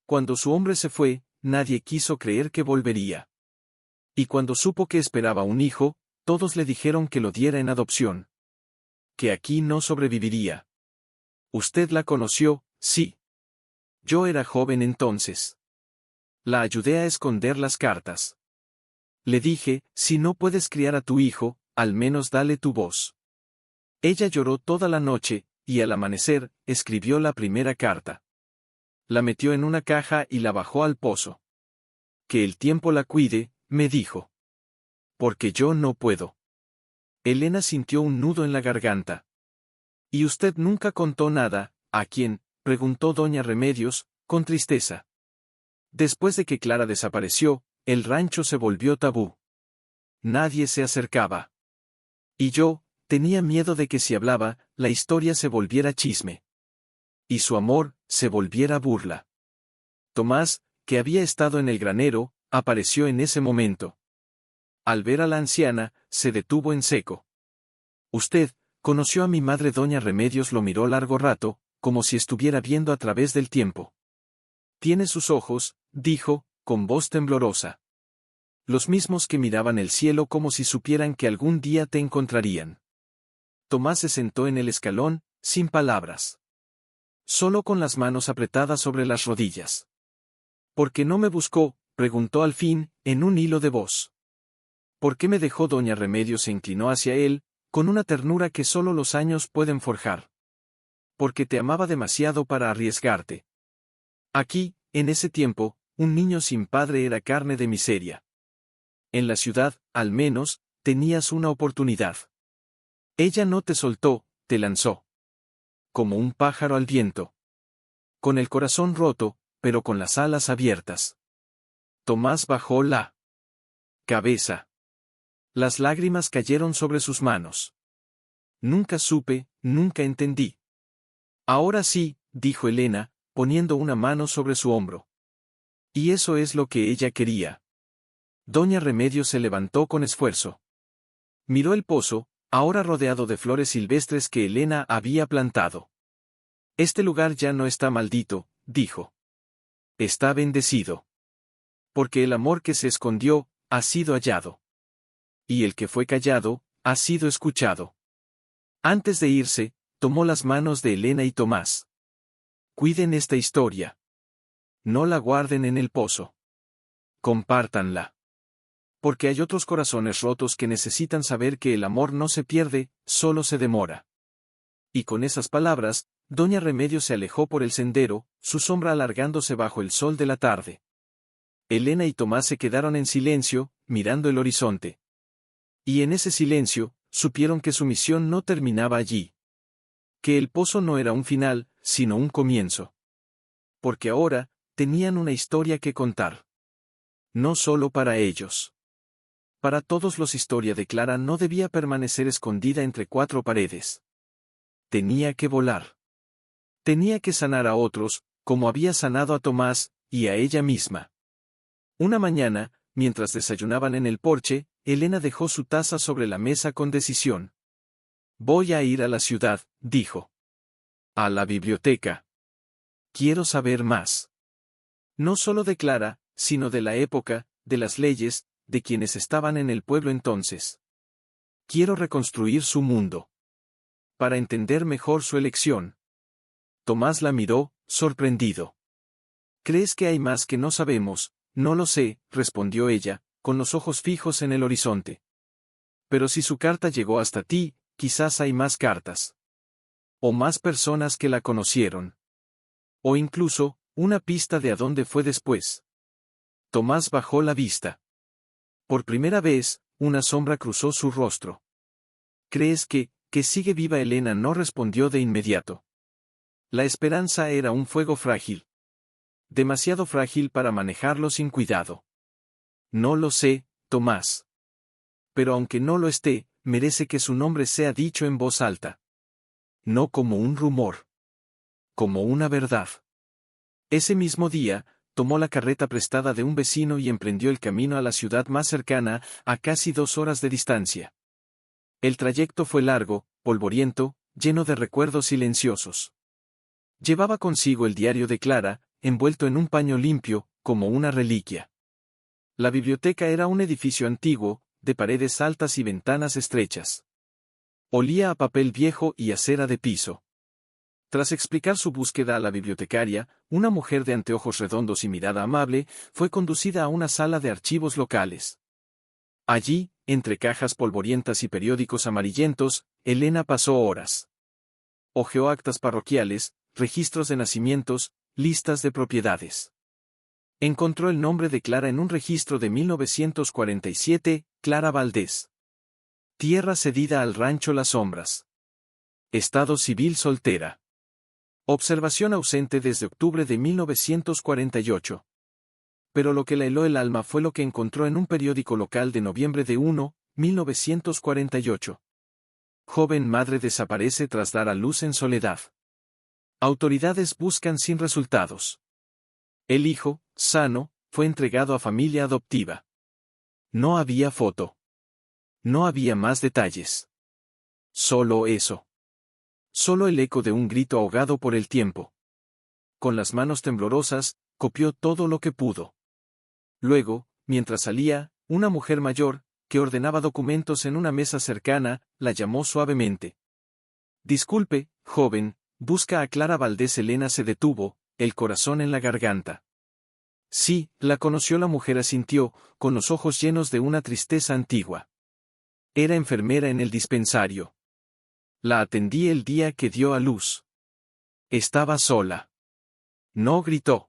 Cuando su hombre se fue, nadie quiso creer que volvería. Y cuando supo que esperaba un hijo, todos le dijeron que lo diera en adopción. Que aquí no sobreviviría. Usted la conoció, sí. Yo era joven entonces. La ayudé a esconder las cartas. Le dije, si no puedes criar a tu hijo, al menos dale tu voz. Ella lloró toda la noche, y al amanecer, escribió la primera carta. La metió en una caja y la bajó al pozo. Que el tiempo la cuide, me dijo. Porque yo no puedo. Elena sintió un nudo en la garganta. ¿Y usted nunca contó nada? ¿A quién?, preguntó doña Remedios, con tristeza. Después de que Clara desapareció, el rancho se volvió tabú. Nadie se acercaba. Y yo, tenía miedo de que si hablaba, la historia se volviera chisme. Y su amor, se volviera burla. Tomás, que había estado en el granero, apareció en ese momento. Al ver a la anciana, se detuvo en seco. Usted, conoció a mi madre. Doña Remedios lo miró largo rato, como si estuviera viendo a través del tiempo. Tiene sus ojos, dijo, con voz temblorosa. Los mismos que miraban el cielo como si supieran que algún día te encontrarían. Tomás se sentó en el escalón, sin palabras. Solo con las manos apretadas sobre las rodillas. ¿Por qué no me buscó?, preguntó al fin, en un hilo de voz. ¿Por qué me dejó? Doña Remedios se inclinó hacia él, con una ternura que solo los años pueden forjar. Porque te amaba demasiado para arriesgarte. Aquí, en ese tiempo, un niño sin padre era carne de miseria. En la ciudad, al menos, tenías una oportunidad. Ella no te soltó, te lanzó. Como un pájaro al viento. Con el corazón roto, pero con las alas abiertas. Tomás bajó la cabeza. Las lágrimas cayeron sobre sus manos. Nunca supe, nunca entendí. Ahora sí, dijo Elena, poniendo una mano sobre su hombro. Y eso es lo que ella quería. Doña Remedios se levantó con esfuerzo. Miró el pozo, ahora rodeado de flores silvestres que Elena había plantado. Este lugar ya no está maldito, dijo. Está bendecido. Porque el amor que se escondió, ha sido hallado. Y el que fue callado, ha sido escuchado. Antes de irse, tomó las manos de Elena y Tomás. Cuiden esta historia. No la guarden en el pozo. Compártanla. Porque hay otros corazones rotos que necesitan saber que el amor no se pierde, solo se demora. Y con esas palabras, Doña Remedios se alejó por el sendero, su sombra alargándose bajo el sol de la tarde. Elena y Tomás se quedaron en silencio, mirando el horizonte. Y en ese silencio, supieron que su misión no terminaba allí. Que el pozo no era un final, sino un comienzo. Porque ahora, tenían una historia que contar. No solo para ellos. Para todos los historia de Clara no debía permanecer escondida entre cuatro paredes. Tenía que volar. Tenía que sanar a otros, como había sanado a Tomás, y a ella misma. Una mañana, mientras desayunaban en el porche, Elena dejó su taza sobre la mesa con decisión. Voy a ir a la ciudad, dijo. A la biblioteca. Quiero saber más. No solo de Clara, sino de la época, de las leyes, de quienes estaban en el pueblo entonces. Quiero reconstruir su mundo. Para entender mejor su elección. Tomás la miró, sorprendido. ¿Crees que hay más que no sabemos? No lo sé, respondió ella, con los ojos fijos en el horizonte. Pero si su carta llegó hasta ti, quizás hay más cartas. O más personas que la conocieron. O incluso, una pista de a dónde fue después. Tomás bajó la vista. Por primera vez, una sombra cruzó su rostro. ¿Crees que sigue viva? Elena no respondió de inmediato. La esperanza era un fuego frágil. Demasiado frágil para manejarlo sin cuidado. No lo sé, Tomás. Pero aunque no lo esté, merece que su nombre sea dicho en voz alta. No como un rumor. Como una verdad. Ese mismo día, tomó la carreta prestada de un vecino y emprendió el camino a la ciudad más cercana, a casi 2 horas de distancia. El trayecto fue largo, polvoriento, lleno de recuerdos silenciosos. Llevaba consigo el diario de Clara, envuelto en un paño limpio, como una reliquia. La biblioteca era un edificio antiguo, de paredes altas y ventanas estrechas. Olía a papel viejo y a cera de piso. Tras explicar su búsqueda a la bibliotecaria, una mujer de anteojos redondos y mirada amable, fue conducida a una sala de archivos locales. Allí, entre cajas polvorientas y periódicos amarillentos, Elena pasó horas. Hojeó actas parroquiales, registros de nacimientos, listas de propiedades. Encontró el nombre de Clara en un registro de 1947, Clara Valdés. Tierra cedida al rancho Las Sombras. Estado civil soltera. Observación ausente desde octubre de 1948. Pero lo que le heló el alma fue lo que encontró en un periódico local de noviembre de 1948. Joven madre desaparece tras dar a luz en soledad. Autoridades buscan sin resultados. El hijo, sano, fue entregado a familia adoptiva. No había foto. No había más detalles. Solo eso. Solo el eco de un grito ahogado por el tiempo. Con las manos temblorosas, copió todo lo que pudo. Luego, mientras salía, una mujer mayor, que ordenaba documentos en una mesa cercana, la llamó suavemente. Disculpe, joven, busca a Clara Valdés. Elena se detuvo, el corazón en la garganta. Sí, la conoció. La mujer asintió, con los ojos llenos de una tristeza antigua. Era enfermera en el dispensario. La atendí el día que dio a luz. Estaba sola. No gritó.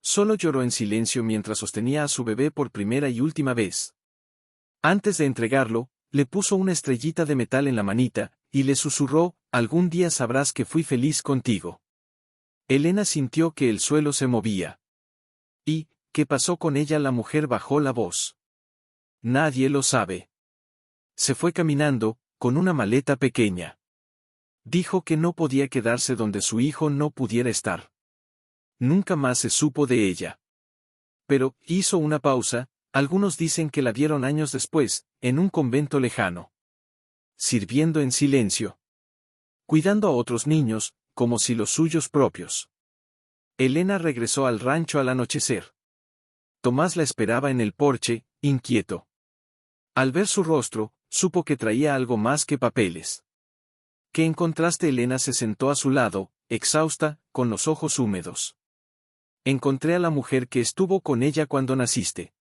Solo lloró en silencio mientras sostenía a su bebé por primera y última vez. Antes de entregarlo, Le puso una estrellita de metal en la manita, y le susurró, algún día sabrás que fui feliz contigo. Elena sintió que el suelo se movía. ¿Y qué pasó con ella? La mujer bajó la voz. Nadie lo sabe. Se fue caminando, con una maleta pequeña. Dijo que no podía quedarse donde su hijo no pudiera estar. Nunca más se supo de ella. Pero, hizo una pausa, algunos dicen que la vieron años después, en un convento lejano. Sirviendo en silencio. Cuidando a otros niños, como si los suyos propios. Elena regresó al rancho al anochecer. Tomás la esperaba en el porche, inquieto. Al ver su rostro, supo que traía algo más que papeles. ¿Qué encontraste? Elena se sentó a su lado, exhausta, con los ojos húmedos. Encontré a la mujer que estuvo con ella cuando naciste.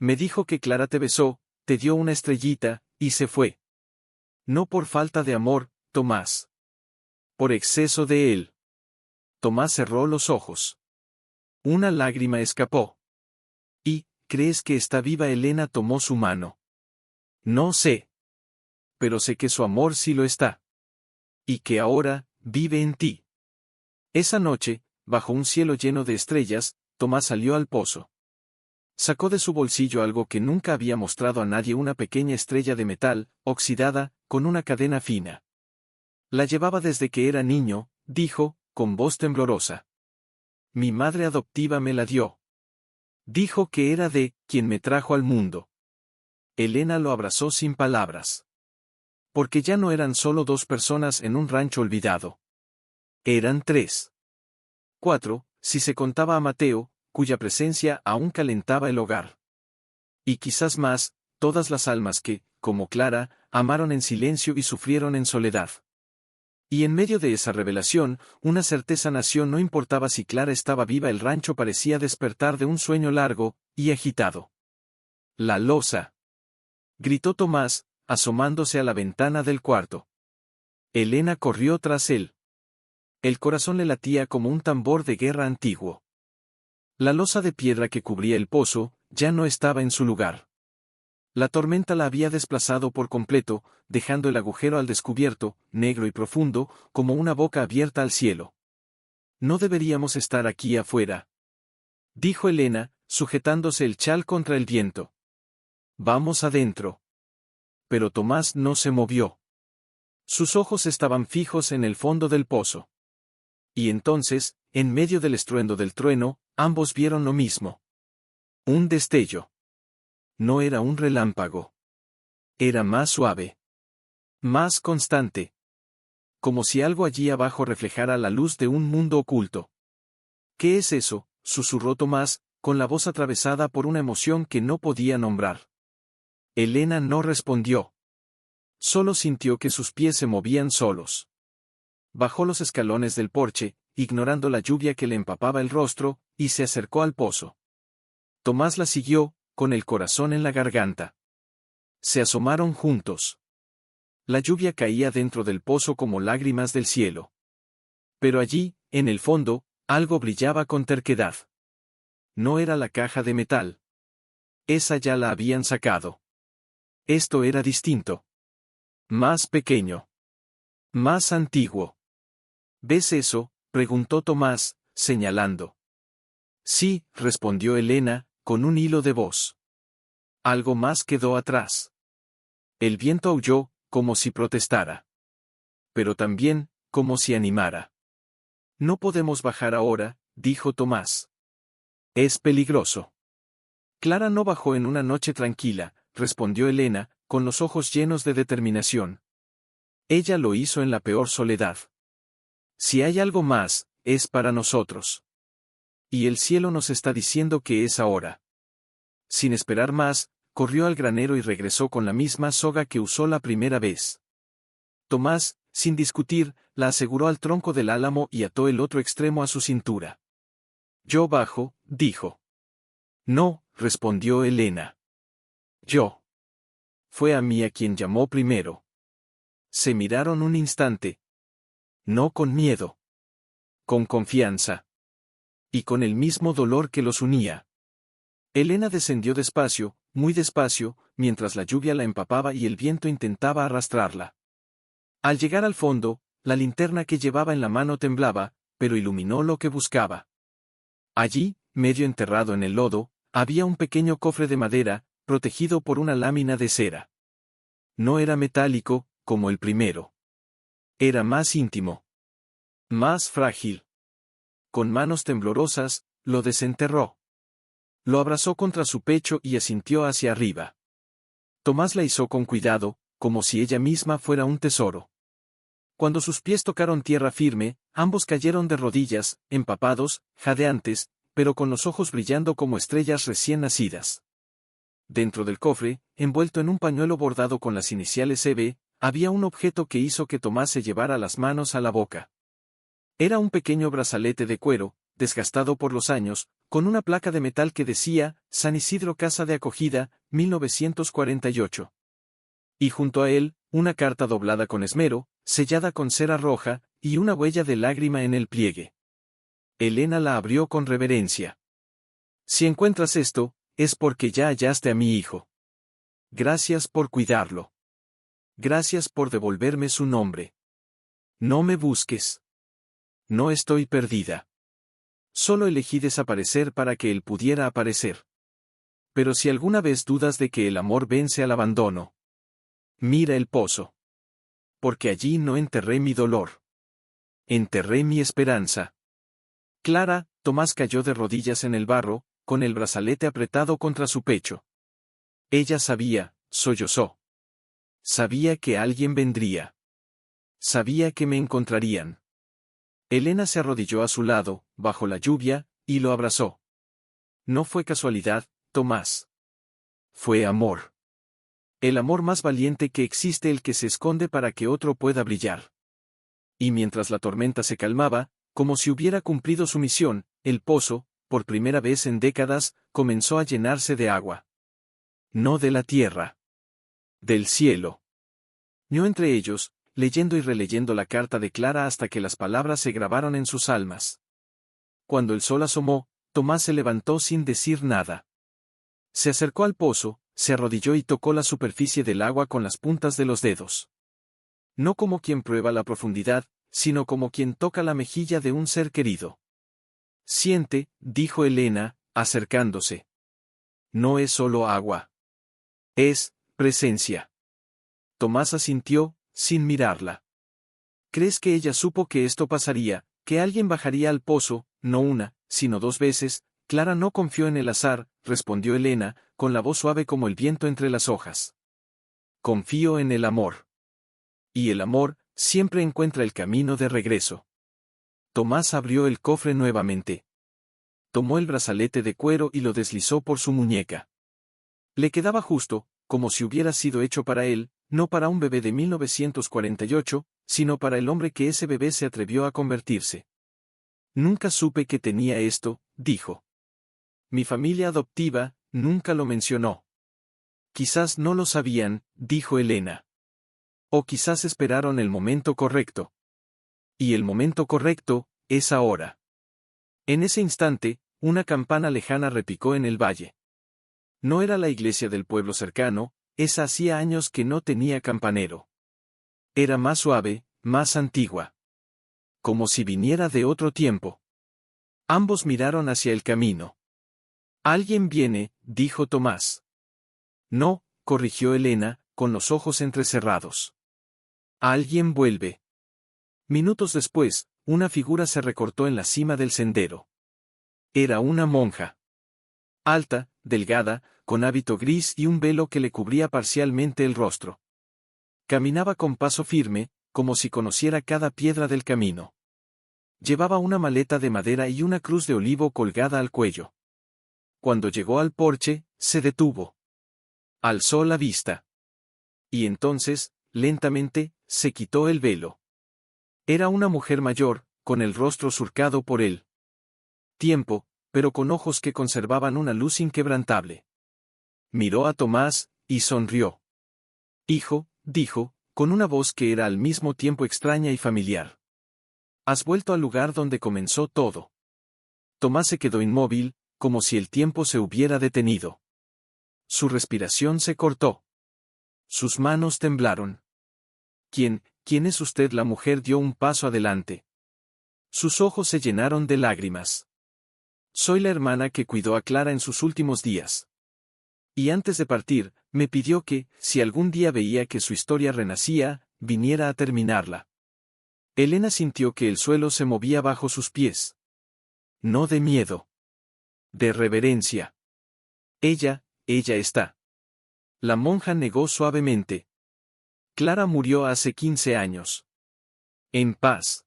Me dijo que Clara te besó, te dio una estrellita, y se fue. No por falta de amor, Tomás. Por exceso de él. Tomás cerró los ojos. Una lágrima escapó. ¿Y crees que está viva? Elena tomó su mano. No sé. Pero sé que su amor sí lo está. Y que ahora, vive en ti. Esa noche, bajo un cielo lleno de estrellas, Tomás salió al pozo. Sacó de su bolsillo algo que nunca había mostrado a nadie, una pequeña estrella de metal, oxidada, con una cadena fina. La llevaba desde que era niño, dijo, con voz temblorosa. Mi madre adoptiva me la dio. Dijo que era de quien me trajo al mundo. Elena lo abrazó sin palabras. Porque ya no eran solo dos personas en un rancho olvidado. Eran tres. Cuatro, si se contaba a Mateo, cuya presencia aún calentaba el hogar. Y quizás más, todas las almas que, como Clara, amaron en silencio y sufrieron en soledad. Y en medio de esa revelación, una certeza nació: no importaba si Clara estaba viva, el rancho parecía despertar de un sueño largo y agitado. La losa. Gritó Tomás, asomándose a la ventana del cuarto. Elena corrió tras él. El corazón le latía como un tambor de guerra antiguo. La losa de piedra que cubría el pozo, ya no estaba en su lugar. La tormenta la había desplazado por completo, dejando el agujero al descubierto, negro y profundo, como una boca abierta al cielo. No deberíamos estar aquí afuera, dijo Elena, sujetándose el chal contra el viento. Vamos adentro. Pero Tomás no se movió. Sus ojos estaban fijos en el fondo del pozo. Y entonces, en medio del estruendo del trueno, ambos vieron lo mismo. Un destello. No era un relámpago. Era más suave. Más constante. Como si algo allí abajo reflejara la luz de un mundo oculto. ¿Qué es eso?, susurró Tomás, con la voz atravesada por una emoción que no podía nombrar. Elena no respondió. Solo sintió que sus pies se movían solos. Bajó los escalones del porche, ignorando la lluvia que le empapaba el rostro, y se acercó al pozo. Tomás la siguió, con el corazón en la garganta. Se asomaron juntos. La lluvia caía dentro del pozo como lágrimas del cielo. Pero allí, en el fondo, algo brillaba con terquedad. No era la caja de metal. Esa ya la habían sacado. Esto era distinto. Más pequeño. Más antiguo. ¿Ves eso?, preguntó Tomás, señalando. Sí, respondió Elena, con un hilo de voz. Algo más quedó atrás. El viento aulló, como si protestara. Pero también, como si animara. No podemos bajar ahora, dijo Tomás. Es peligroso. Clara no bajó en una noche tranquila, respondió Elena, con los ojos llenos de determinación. Ella lo hizo en la peor soledad. Si hay algo más, es para nosotros. Y el cielo nos está diciendo que es ahora. Sin esperar más, corrió al granero y regresó con la misma soga que usó la primera vez. Tomás, sin discutir, la aseguró al tronco del álamo y ató el otro extremo a su cintura. Yo bajo, dijo. No, respondió Elena. Yo. Fue a mí a quien llamó primero. Se miraron un instante. No con miedo. Con confianza. Y con el mismo dolor que los unía. Elena descendió despacio, muy despacio, mientras la lluvia la empapaba y el viento intentaba arrastrarla. Al llegar al fondo, la linterna que llevaba en la mano temblaba, pero iluminó lo que buscaba. Allí, medio enterrado en el lodo, había un pequeño cofre de madera, protegido por una lámina de cera. No era metálico, como el primero. Era más íntimo. Más frágil. Con manos temblorosas, lo desenterró. Lo abrazó contra su pecho y asintió hacia arriba. Tomás la izó con cuidado, como si ella misma fuera un tesoro. Cuando sus pies tocaron tierra firme, ambos cayeron de rodillas, empapados, jadeantes, pero con los ojos brillando como estrellas recién nacidas. Dentro del cofre, envuelto en un pañuelo bordado con las iniciales EB, había un objeto que hizo que Tomás se llevara las manos a la boca. Era un pequeño brazalete de cuero, desgastado por los años, con una placa de metal que decía, San Isidro Casa de Acogida, 1948. Y junto a él, una carta doblada con esmero, sellada con cera roja, y una huella de lágrima en el pliegue. Elena la abrió con reverencia. Si encuentras esto, es porque ya hallaste a mi hijo. Gracias por cuidarlo. Gracias por devolverme su nombre. No me busques. No estoy perdida. Solo elegí desaparecer para que él pudiera aparecer. Pero si alguna vez dudas de que el amor vence al abandono, mira el pozo. Porque allí no enterré mi dolor. Enterré mi esperanza. Clara, Tomás cayó de rodillas en el barro, con el brazalete apretado contra su pecho. Ella sabía, sollozó. Sabía que alguien vendría. Sabía que me encontrarían. Elena se arrodilló a su lado, bajo la lluvia, y lo abrazó. No fue casualidad, Tomás. Fue amor. El amor más valiente que existe, el que se esconde para que otro pueda brillar. Y mientras la tormenta se calmaba, como si hubiera cumplido su misión, el pozo, por primera vez en décadas, comenzó a llenarse de agua. No de la tierra. Del cielo. Ñó entre ellos, leyendo y releyendo la carta de Clara hasta que las palabras se grabaron en sus almas. Cuando el sol asomó, Tomás se levantó sin decir nada. Se acercó al pozo, se arrodilló y tocó la superficie del agua con las puntas de los dedos. No como quien prueba la profundidad, sino como quien toca la mejilla de un ser querido. Siente, dijo Elena, acercándose. No es solo agua. Es presencia. Tomás asintió, sin mirarla. ¿Crees que ella supo que esto pasaría, que alguien bajaría al pozo, no una, sino dos veces? Clara no confió en el azar, respondió Elena, con la voz suave como el viento entre las hojas. Confío en el amor. Y el amor, siempre encuentra el camino de regreso. Tomás abrió el cofre nuevamente. Tomó el brazalete de cuero y lo deslizó por su muñeca. Le quedaba justo, como si hubiera sido hecho para él, no para un bebé de 1948, sino para el hombre que ese bebé se atrevió a convertirse. Nunca supe que tenía esto, dijo. Mi familia adoptiva, nunca lo mencionó. Quizás no lo sabían, dijo Elena. O quizás esperaron el momento correcto. Y el momento correcto, es ahora. En ese instante, una campana lejana repicó en el valle. No era la iglesia del pueblo cercano, esa hacía años que no tenía campanero. Era más suave, más antigua. Como si viniera de otro tiempo. Ambos miraron hacia el camino. Alguien viene, dijo Tomás. No, corrigió Elena, con los ojos entrecerrados. Alguien vuelve. Minutos después, una figura se recortó en la cima del sendero. Era una monja. Alta, delgada, con hábito gris y un velo que le cubría parcialmente el rostro. Caminaba con paso firme, como si conociera cada piedra del camino. Llevaba una maleta de madera y una cruz de olivo colgada al cuello. Cuando llegó al porche, se detuvo. Alzó la vista. Y entonces, lentamente, se quitó el velo. Era una mujer mayor, con el rostro surcado por el tiempo, pero con ojos que conservaban una luz inquebrantable. Miró a Tomás, y sonrió. Hijo, dijo, con una voz que era al mismo tiempo extraña y familiar. Has vuelto al lugar donde comenzó todo. Tomás se quedó inmóvil, como si el tiempo se hubiera detenido. Su respiración se cortó. Sus manos temblaron. ¿Quién es usted? La mujer dio un paso adelante. Sus ojos se llenaron de lágrimas. Soy la hermana que cuidó a Clara en sus últimos días. Y antes de partir, me pidió que, si algún día veía que su historia renacía, viniera a terminarla. Elena sintió que el suelo se movía bajo sus pies. No de miedo. De reverencia. Ella está. La monja negó suavemente. Clara murió hace 15 años. En paz.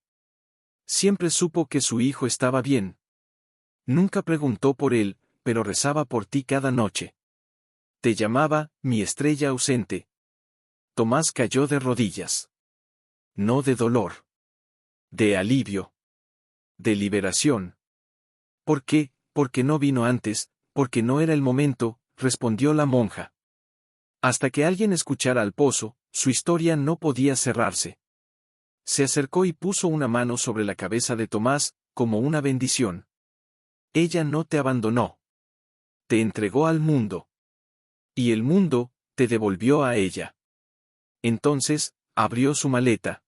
Siempre supo que su hijo estaba bien. Nunca preguntó por él, pero rezaba por ti cada noche. Te llamaba, mi estrella ausente. Tomás cayó de rodillas. No de dolor. De alivio. De liberación. ¿Por qué? Porque no vino antes, porque no era el momento, respondió la monja. Hasta que alguien escuchara al pozo, su historia no podía cerrarse. Se acercó y puso una mano sobre la cabeza de Tomás, como una bendición. Ella no te abandonó. Te entregó al mundo. Y el mundo, te devolvió a ella. Entonces, abrió su maleta.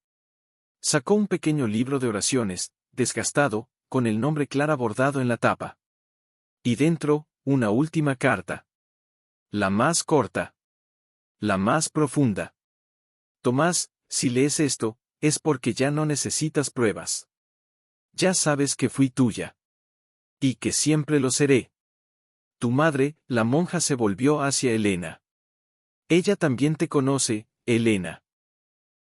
Sacó un pequeño libro de oraciones, desgastado, con el nombre Clara bordado en la tapa. Y dentro, una última carta. La más corta. La más profunda. Tomás, si lees esto, es porque ya no necesitas pruebas. Ya sabes que fui tuya. Y que siempre lo seré. Tu madre, la monja se volvió hacia Elena. Ella también te conoce, Elena.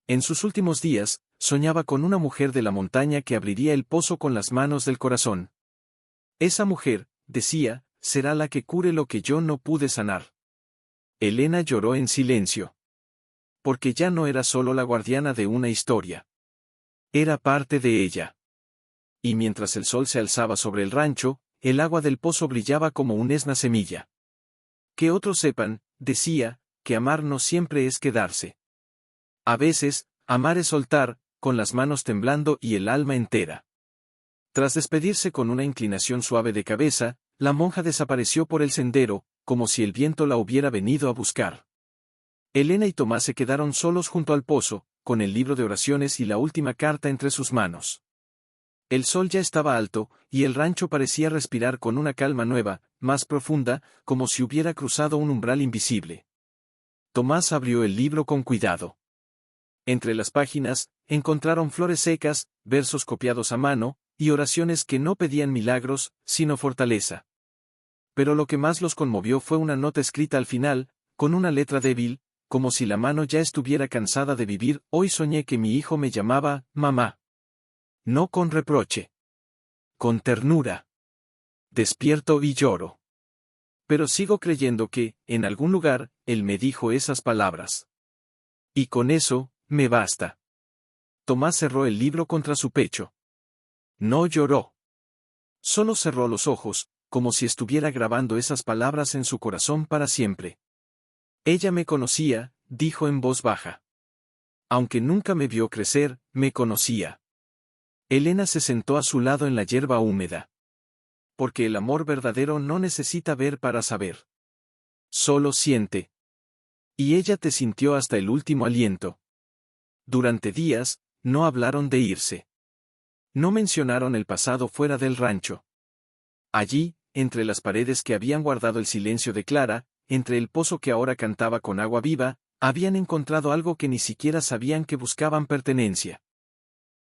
En sus últimos días, soñaba con una mujer de la montaña que abriría el pozo con las manos del corazón. Esa mujer, decía, será la que cure lo que yo no pude sanar. Elena lloró en silencio. Porque ya no era solo la guardiana de una historia. Era parte de ella. Y mientras el sol se alzaba sobre el rancho, el agua del pozo brillaba como una semilla. Que otros sepan, decía, que amar no siempre es quedarse. A veces, amar es soltar, con las manos temblando y el alma entera. Tras despedirse con una inclinación suave de cabeza, la monja desapareció por el sendero, como si el viento la hubiera venido a buscar. Elena y Tomás se quedaron solos junto al pozo, con el libro de oraciones y la última carta entre sus manos. El sol ya estaba alto, y el rancho parecía respirar con una calma nueva, más profunda, como si hubiera cruzado un umbral invisible. Tomás abrió el libro con cuidado. Entre las páginas, encontraron flores secas, versos copiados a mano, y oraciones que no pedían milagros, sino fortaleza. Pero lo que más los conmovió fue una nota escrita al final, con una letra débil, como si la mano ya estuviera cansada de vivir. Hoy soñé que mi hijo me llamaba, mamá. No con reproche. Con ternura. Despierto y lloro. Pero sigo creyendo que, en algún lugar, él me dijo esas palabras. Y con eso, me basta. Tomás cerró el libro contra su pecho. No lloró. Solo cerró los ojos, como si estuviera grabando esas palabras en su corazón para siempre. Ella me conocía, dijo en voz baja. Aunque nunca me vio crecer, me conocía. Elena se sentó a su lado en la hierba húmeda. Porque el amor verdadero no necesita ver para saber. Solo siente. Y ella te sintió hasta el último aliento. Durante días, no hablaron de irse. No mencionaron el pasado fuera del rancho. Allí, entre las paredes que habían guardado el silencio de Clara, entre el pozo que ahora cantaba con agua viva, habían encontrado algo que ni siquiera sabían que buscaban pertenencia.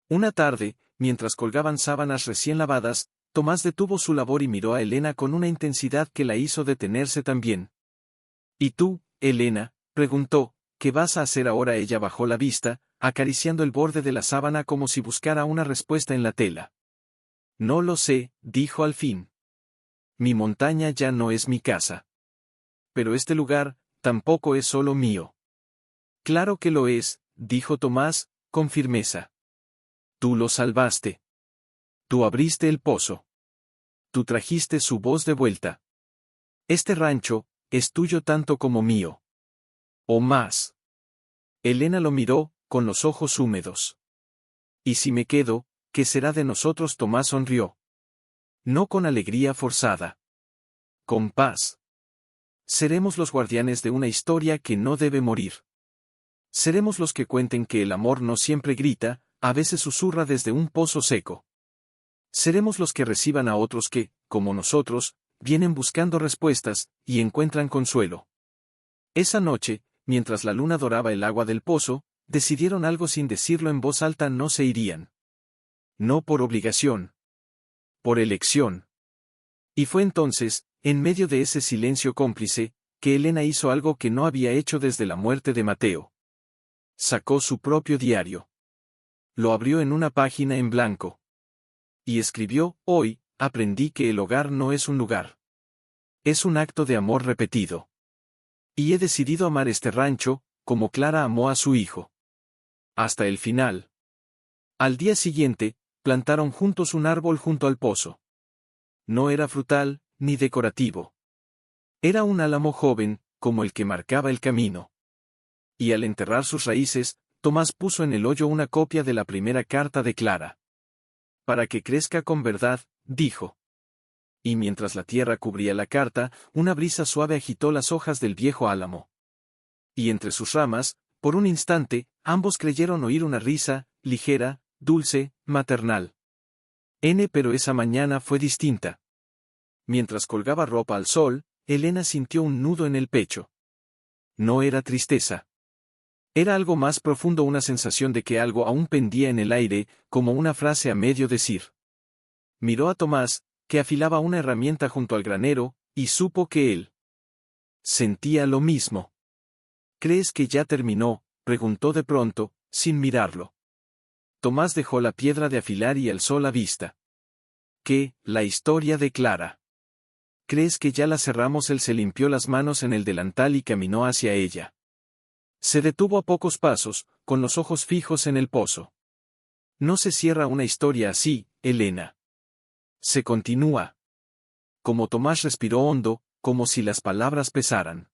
Una tarde, mientras colgaban sábanas recién lavadas, Tomás detuvo su labor y miró a Elena con una intensidad que la hizo detenerse también. ¿Y tú, Elena? Preguntó. ¿Qué vas a hacer ahora? Ella bajó la vista, acariciando el borde de la sábana como si buscara una respuesta en la tela. No lo sé, dijo al fin. Mi montaña ya no es mi casa. Pero este lugar, tampoco es solo mío. Claro que lo es, dijo Tomás, con firmeza. Tú lo salvaste. Tú abriste el pozo. Tú trajiste su voz de vuelta. Este rancho, es tuyo tanto como mío. O más. Elena lo miró, con los ojos húmedos. ¿Y si me quedo, qué será de nosotros? Tomás sonrió. No con alegría forzada. Con paz. Seremos los guardianes de una historia que no debe morir. Seremos los que cuenten que el amor no siempre grita, a veces susurra desde un pozo seco. Seremos los que reciban a otros que, como nosotros, vienen buscando respuestas, y encuentran consuelo. Esa noche, mientras la luna doraba el agua del pozo, decidieron algo sin decirlo en voz alta: no se irían. No por obligación. Por elección. Y fue entonces, en medio de ese silencio cómplice, que Elena hizo algo que no había hecho desde la muerte de Mateo. Sacó su propio diario. Lo abrió en una página en blanco. Y escribió: hoy, aprendí que el hogar no es un lugar. Es un acto de amor repetido. Y he decidido amar este rancho, como Clara amó a su hijo. Hasta el final. Al día siguiente, plantaron juntos un árbol junto al pozo. No era frutal, ni decorativo. Era un álamo joven, como el que marcaba el camino. Y al enterrar sus raíces, Tomás puso en el hoyo una copia de la primera carta de Clara. Para que crezca con verdad, dijo. Y mientras la tierra cubría la carta, una brisa suave agitó las hojas del viejo álamo. Y entre sus ramas, por un instante, ambos creyeron oír una risa, ligera, dulce, maternal. Pero esa mañana fue distinta. Mientras colgaba ropa al sol, Elena sintió un nudo en el pecho. No era tristeza. Era algo más profundo, una sensación de que algo aún pendía en el aire, como una frase a medio decir. Miró a Tomás, que afilaba una herramienta junto al granero, y supo que él sentía lo mismo. ¿Crees que ya terminó?, preguntó de pronto, sin mirarlo. Tomás dejó la piedra de afilar y alzó la vista. ¿Qué, la historia de Clara? ¿Crees que ya la cerramos? Él se limpió las manos en el delantal y caminó hacia ella. Se detuvo a pocos pasos, con los ojos fijos en el pozo. No se cierra una historia así, Elena. Se continúa. Como Tomás respiró hondo, como si las palabras pesaran.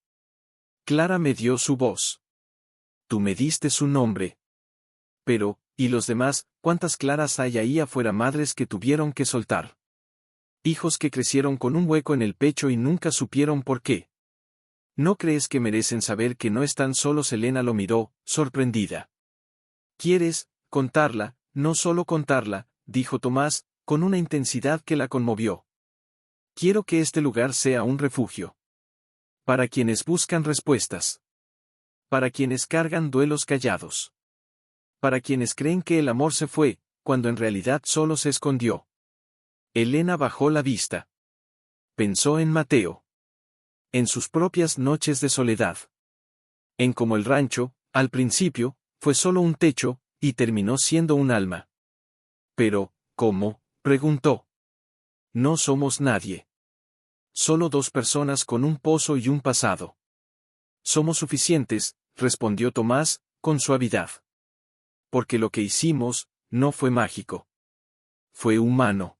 Clara me dio su voz. Tú me diste su nombre. Pero, ¿y los demás? ¿Cuántas Claras hay ahí afuera? Madres que tuvieron que soltar. Hijos que crecieron con un hueco en el pecho y nunca supieron por qué. ¿No crees que merecen saber que no están solos? Elena lo miró, sorprendida. ¿Quieres contarla? No solo contarla, dijo Tomás, con una intensidad que la conmovió. Quiero que este lugar sea un refugio. Para quienes buscan respuestas. Para quienes cargan duelos callados. Para quienes creen que el amor se fue, cuando en realidad solo se escondió. Elena bajó la vista. Pensó en Mateo. En sus propias noches de soledad. En cómo el rancho, al principio, fue solo un techo, y terminó siendo un alma. Pero, ¿cómo?, preguntó. No somos nadie. Solo dos personas con un pozo y un pasado. Somos suficientes, respondió Tomás, con suavidad. Porque lo que hicimos, no fue mágico. Fue humano.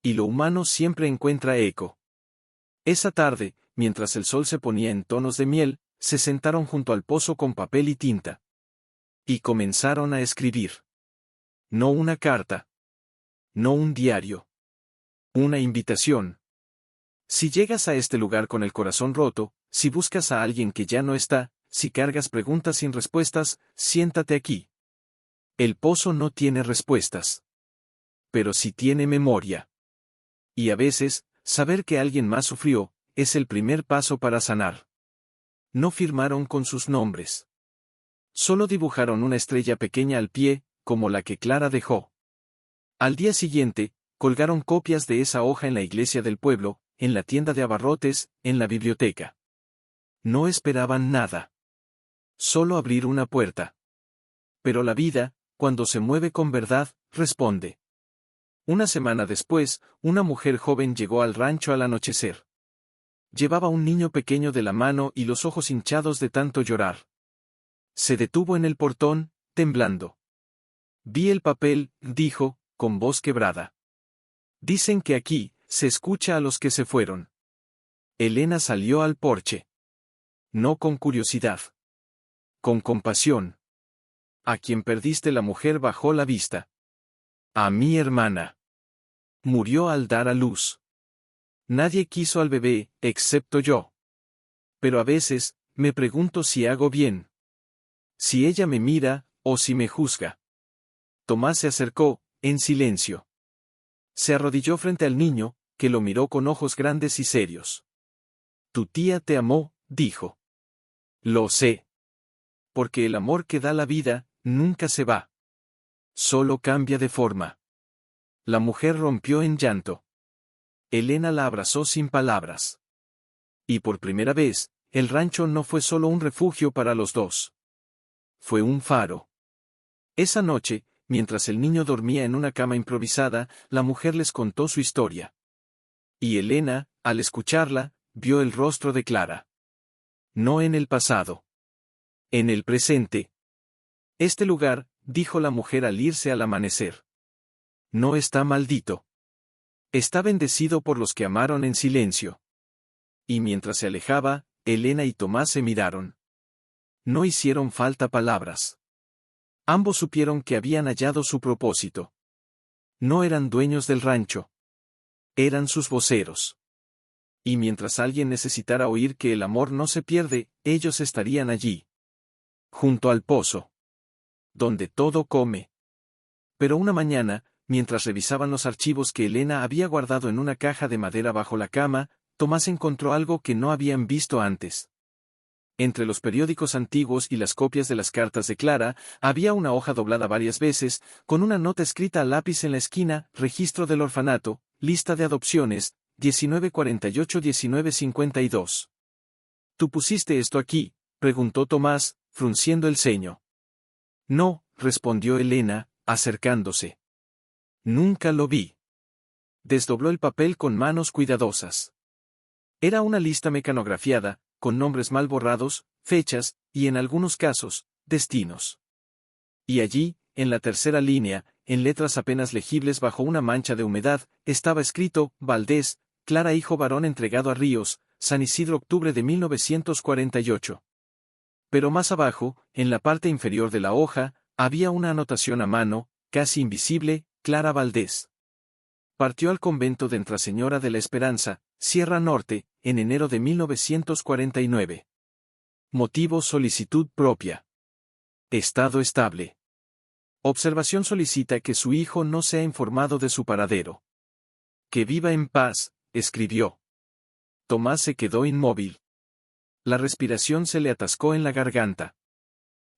Y lo humano siempre encuentra eco. Esa tarde, mientras el sol se ponía en tonos de miel, se sentaron junto al pozo con papel y tinta. Y comenzaron a escribir. No una carta. No un diario. Una invitación. Si llegas a este lugar con el corazón roto, si buscas a alguien que ya no está, si cargas preguntas sin respuestas, siéntate aquí. El pozo no tiene respuestas. Pero sí tiene memoria. Y a veces, saber que alguien más sufrió, es el primer paso para sanar. No firmaron con sus nombres. Solo dibujaron una estrella pequeña al pie, como la que Clara dejó. Al día siguiente, colgaron copias de esa hoja en la iglesia del pueblo, en la tienda de abarrotes, en la biblioteca. No esperaban nada. Solo abrir una puerta. Pero la vida, cuando se mueve con verdad, responde. Una semana después, una mujer joven llegó al rancho al anochecer. Llevaba un niño pequeño de la mano y los ojos hinchados de tanto llorar. Se detuvo en el portón, temblando. Vi el papel, dijo, con voz quebrada. Dicen que aquí, se escucha a los que se fueron. Elena salió al porche. No con curiosidad. Con compasión. A quien perdiste. La mujer bajó la vista. A mi hermana. Murió al dar a luz. Nadie quiso al bebé, excepto yo. Pero a veces, me pregunto si hago bien. Si ella me mira, o si me juzga. Tomás se acercó, en silencio. Se arrodilló frente al niño, que lo miró con ojos grandes y serios. Tu tía te amó, dijo. Lo sé. Porque el amor que da la vida, nunca se va. Solo cambia de forma. La mujer rompió en llanto. Elena la abrazó sin palabras. Y por primera vez, el rancho no fue solo un refugio para los dos. Fue un faro. Esa noche, mientras el niño dormía en una cama improvisada, la mujer les contó su historia. Y Elena, al escucharla, vio el rostro de Clara. No en el pasado. En el presente. Este lugar, dijo la mujer al irse al amanecer. No está maldito. Está bendecido por los que amaron en silencio. Y mientras se alejaba, Elena y Tomás se miraron. No hicieron falta palabras. Ambos supieron que habían hallado su propósito. No eran dueños del rancho. Eran sus voceros. Y mientras alguien necesitara oír que el amor no se pierde, ellos estarían allí. Junto al pozo. Donde todo come. Pero una mañana, mientras revisaban los archivos que Elena había guardado en una caja de madera bajo la cama, Tomás encontró algo que no habían visto antes. Entre los periódicos antiguos y las copias de las cartas de Clara, había una hoja doblada varias veces, con una nota escrita a lápiz en la esquina: registro del orfanato, lista de adopciones, 1948-1952. ¿Tú pusiste esto aquí?, preguntó Tomás, frunciendo el ceño. No, respondió Elena, acercándose. Nunca lo vi. Desdobló el papel con manos cuidadosas. Era una lista mecanografiada, con nombres mal borrados, fechas, y en algunos casos, destinos. Y allí, en la tercera línea, en letras apenas legibles bajo una mancha de humedad, estaba escrito: Valdés, Clara hijo varón entregado a Ríos, San Isidro octubre de 1948. Pero más abajo, en la parte inferior de la hoja, había una anotación a mano, casi invisible: Clara Valdés. Partió al convento de Nuestra Señora de la Esperanza, Sierra Norte, en enero de 1949. Motivo: solicitud propia. Estado estable. Observación: solicita que su hijo no sea informado de su paradero. Que viva en paz, escribió. Tomás se quedó inmóvil. La respiración se le atascó en la garganta.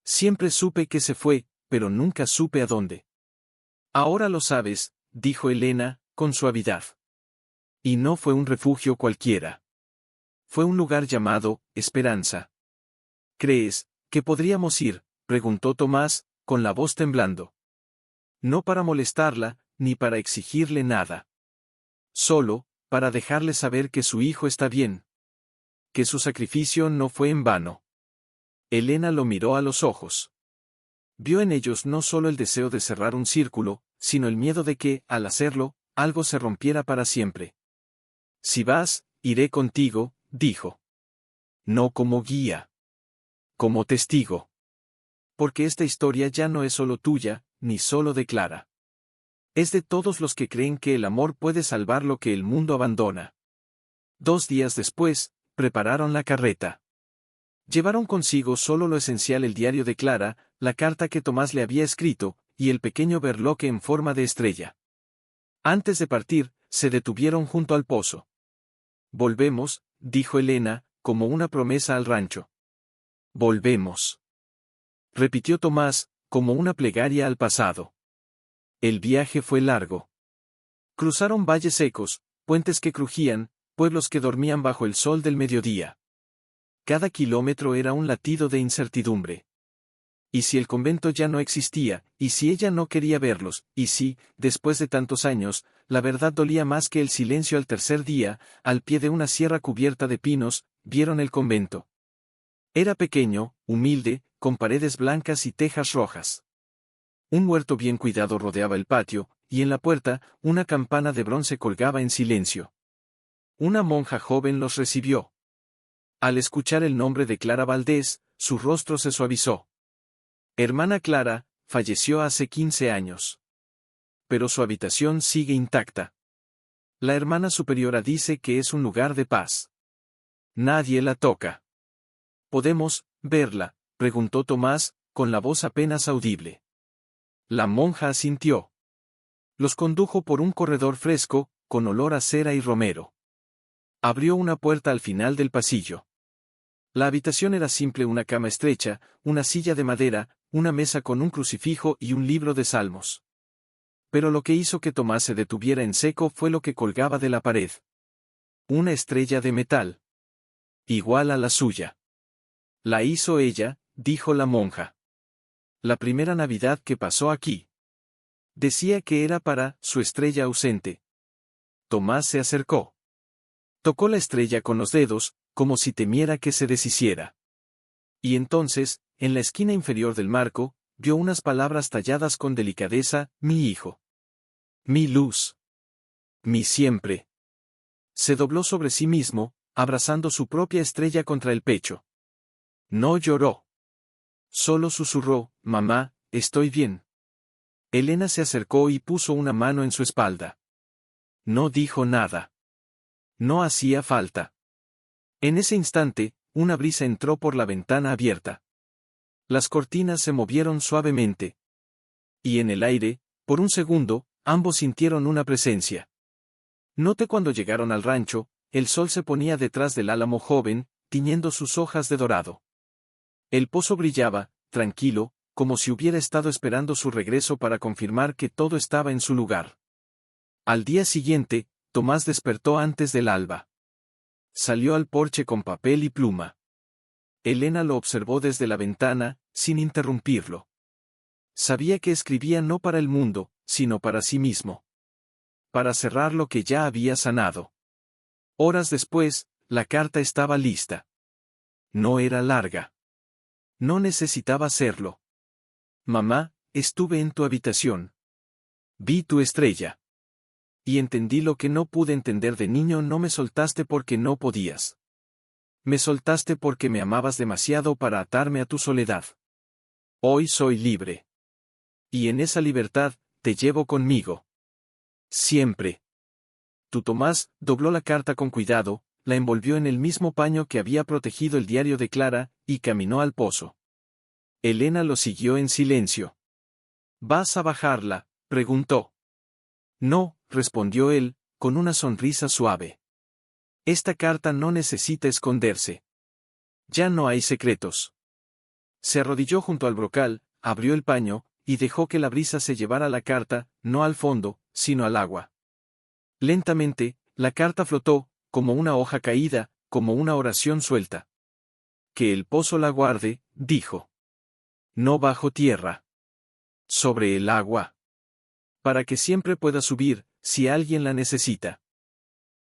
Siempre supe que se fue, pero nunca supe a dónde. Ahora lo sabes, dijo Elena, con suavidad. Y no fue un refugio cualquiera. Fue un lugar llamado Esperanza. ¿Crees que podríamos ir?, preguntó Tomás, con la voz temblando. No para molestarla, ni para exigirle nada. Solo, para dejarle saber que su hijo está bien. Que su sacrificio no fue en vano. Elena lo miró a los ojos. Vio en ellos no solo el deseo de cerrar un círculo, sino el miedo de que, al hacerlo, algo se rompiera para siempre. Si vas, iré contigo, dijo. No como guía. Como testigo. Porque esta historia ya no es solo tuya, ni solo de Clara. Es de todos los que creen que el amor puede salvar lo que el mundo abandona. 2 días después, prepararon la carreta. Llevaron consigo solo lo esencial: el diario de Clara, la carta que Tomás le había escrito, y el pequeño berloque en forma de estrella. Antes de partir, se detuvieron junto al pozo. Volvemos, dijo Elena, como una promesa al rancho. Volvemos. Repitió Tomás, como una plegaria al pasado. El viaje fue largo. Cruzaron valles secos, puentes que crujían, pueblos que dormían bajo el sol del mediodía. Cada kilómetro era un latido de incertidumbre. ¿Y si el convento ya no existía? ¿Y si ella no quería verlos? ¿Y si, después de tantos años, la verdad dolía más que el silencio? Al tercer día, al pie de una sierra cubierta de pinos, vieron el convento. Era pequeño, humilde, con paredes blancas y tejas rojas. Un huerto bien cuidado rodeaba el patio, y en la puerta, una campana de bronce colgaba en silencio. Una monja joven los recibió. Al escuchar el nombre de Clara Valdés, su rostro se suavizó. Hermana Clara, falleció hace 15 años. Pero su habitación sigue intacta. La hermana superiora dice que es un lugar de paz. Nadie la toca. ¿Podemos verla?, preguntó Tomás, con la voz apenas audible. La monja asintió. Los condujo por un corredor fresco, con olor a cera y romero. Abrió una puerta al final del pasillo. La habitación era simple: una cama estrecha, una silla de madera, una mesa con un crucifijo y un libro de salmos. Pero lo que hizo que Tomás se detuviera en seco fue lo que colgaba de la pared. Una estrella de metal. Igual a la suya. La hizo ella, dijo la monja. La primera Navidad que pasó aquí. Decía que era para su estrella ausente. Tomás se acercó. Tocó la estrella con los dedos, como si temiera que se deshiciera. Y entonces, en la esquina inferior del marco, vio unas palabras talladas con delicadeza: mi hijo. Mi luz. Mi siempre. Se dobló sobre sí mismo, abrazando su propia estrella contra el pecho. No lloró. Solo susurró: mamá, estoy bien. Elena se acercó y puso una mano en su espalda. No dijo nada. No hacía falta. En ese instante, una brisa entró por la ventana abierta. Las cortinas se movieron suavemente. Y en el aire, por un segundo, ambos sintieron una presencia. Noté cuando llegaron al rancho, el sol se ponía detrás del álamo joven, tiñendo sus hojas de dorado. El pozo brillaba, tranquilo, como si hubiera estado esperando su regreso para confirmar que todo estaba en su lugar. Al día siguiente, Tomás despertó antes del alba. Salió al porche con papel y pluma. Elena lo observó desde la ventana, sin interrumpirlo. Sabía que escribía no para el mundo, sino para sí mismo. Para cerrar lo que ya había sanado. Horas después, la carta estaba lista. No era larga. No necesitaba serlo. Mamá, estuve en tu habitación. Vi tu estrella. Y entendí lo que no pude entender de niño. No me soltaste porque no podías. Me soltaste porque me amabas demasiado para atarme a tu soledad. Hoy soy libre. Y en esa libertad, te llevo conmigo. Siempre. Tu Tomás dobló la carta con cuidado, la envolvió en el mismo paño que había protegido el diario de Clara, y caminó al pozo. Elena lo siguió en silencio. ¿Vas a bajarla?, preguntó. No, respondió él, con una sonrisa suave. Esta carta no necesita esconderse. Ya no hay secretos. Se arrodilló junto al brocal, abrió el paño, y dejó que la brisa se llevara la carta, no al fondo, sino al agua. Lentamente, la carta flotó, como una hoja caída, como una oración suelta. Que el pozo la guarde, dijo. No bajo tierra. Sobre el agua. Para que siempre pueda subir, si alguien la necesita.